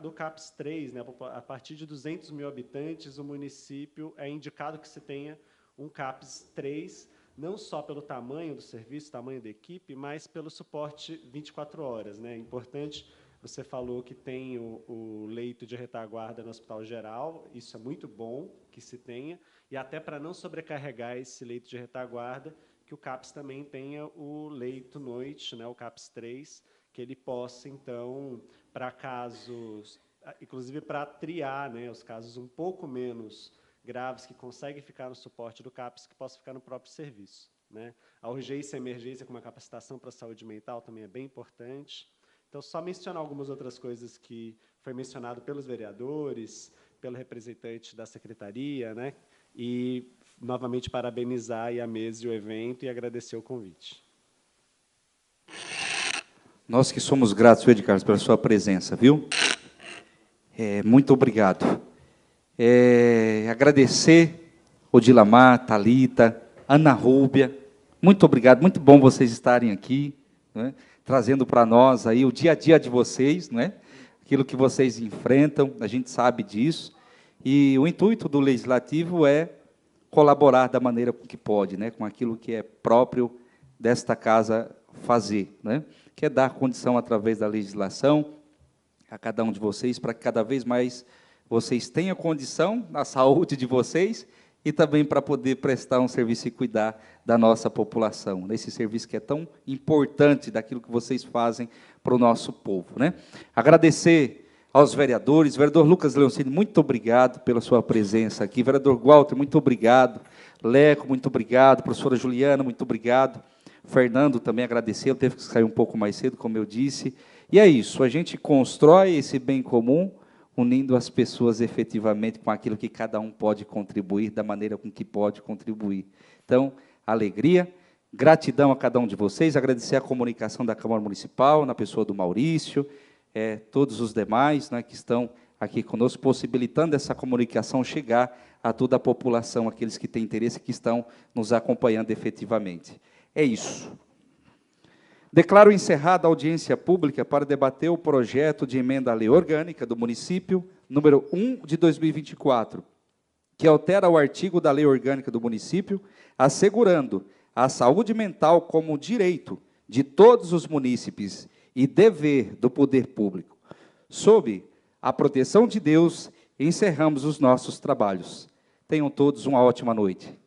do CAPS 3, né? A partir de 200 mil habitantes, o município é indicado que se tenha um CAPS 3, não só pelo tamanho do serviço, tamanho da equipe, mas pelo suporte 24 horas, né? É importante. Você falou que tem o leito de retaguarda no Hospital Geral, isso é muito bom que se tenha, e até para não sobrecarregar esse leito de retaguarda, que o CAPS também tenha o leito noite, né, o CAPS 3, que ele possa, então, para casos, inclusive para triar, né, os casos um pouco menos graves, que conseguem ficar no suporte do CAPS, que possa ficar no próprio serviço, né? A urgência e a emergência com uma capacitação para a saúde mental também é bem importante. Então, só mencionar algumas outras coisas que foi mencionado pelos vereadores, pelo representante da secretaria, né? E, novamente, parabenizar a mesa e o evento e agradecer o convite. Nós que somos gratos, Ed Carlos, pela sua presença, viu? Muito obrigado. Agradecer Odilamar, Thalita, Ana Rúbia. Muito obrigado, muito bom vocês estarem aqui, né? Trazendo para nós aí o dia a dia de vocês, né? Aquilo que vocês enfrentam, a gente sabe disso. E o intuito do Legislativo é colaborar da maneira que pode, né? Com aquilo que é próprio desta casa fazer, né? Que é dar condição, através da legislação, a cada um de vocês, para que cada vez mais vocês tenham condição na saúde de vocês e também para poder prestar um serviço e cuidar da nossa população, nesse serviço que é tão importante, daquilo que vocês fazem para o nosso povo, né? Agradecer aos vereadores, vereador Lucas Leoncini, muito obrigado pela sua presença aqui, vereador Walter, muito obrigado, Leco, muito obrigado, professora Juliana, muito obrigado, Fernando também agradecer, eu teve que sair um pouco mais cedo, como eu disse, e é isso, a gente constrói esse bem comum, unindo as pessoas efetivamente com aquilo que cada um pode contribuir, da maneira com que pode contribuir. Então, alegria, gratidão a cada um de vocês, agradecer a comunicação da Câmara Municipal, na pessoa do Maurício, todos os demais, né, que estão aqui conosco, possibilitando essa comunicação chegar a toda a população, aqueles que têm interesse, que estão nos acompanhando efetivamente. É isso. Declaro encerrada a audiência pública para debater o projeto de emenda à lei orgânica do município, número 1 de 2024, que altera o artigo da lei orgânica do município, assegurando a saúde mental como direito de todos os munícipes e dever do poder público. Sob a proteção de Deus, encerramos os nossos trabalhos. Tenham todos uma ótima noite.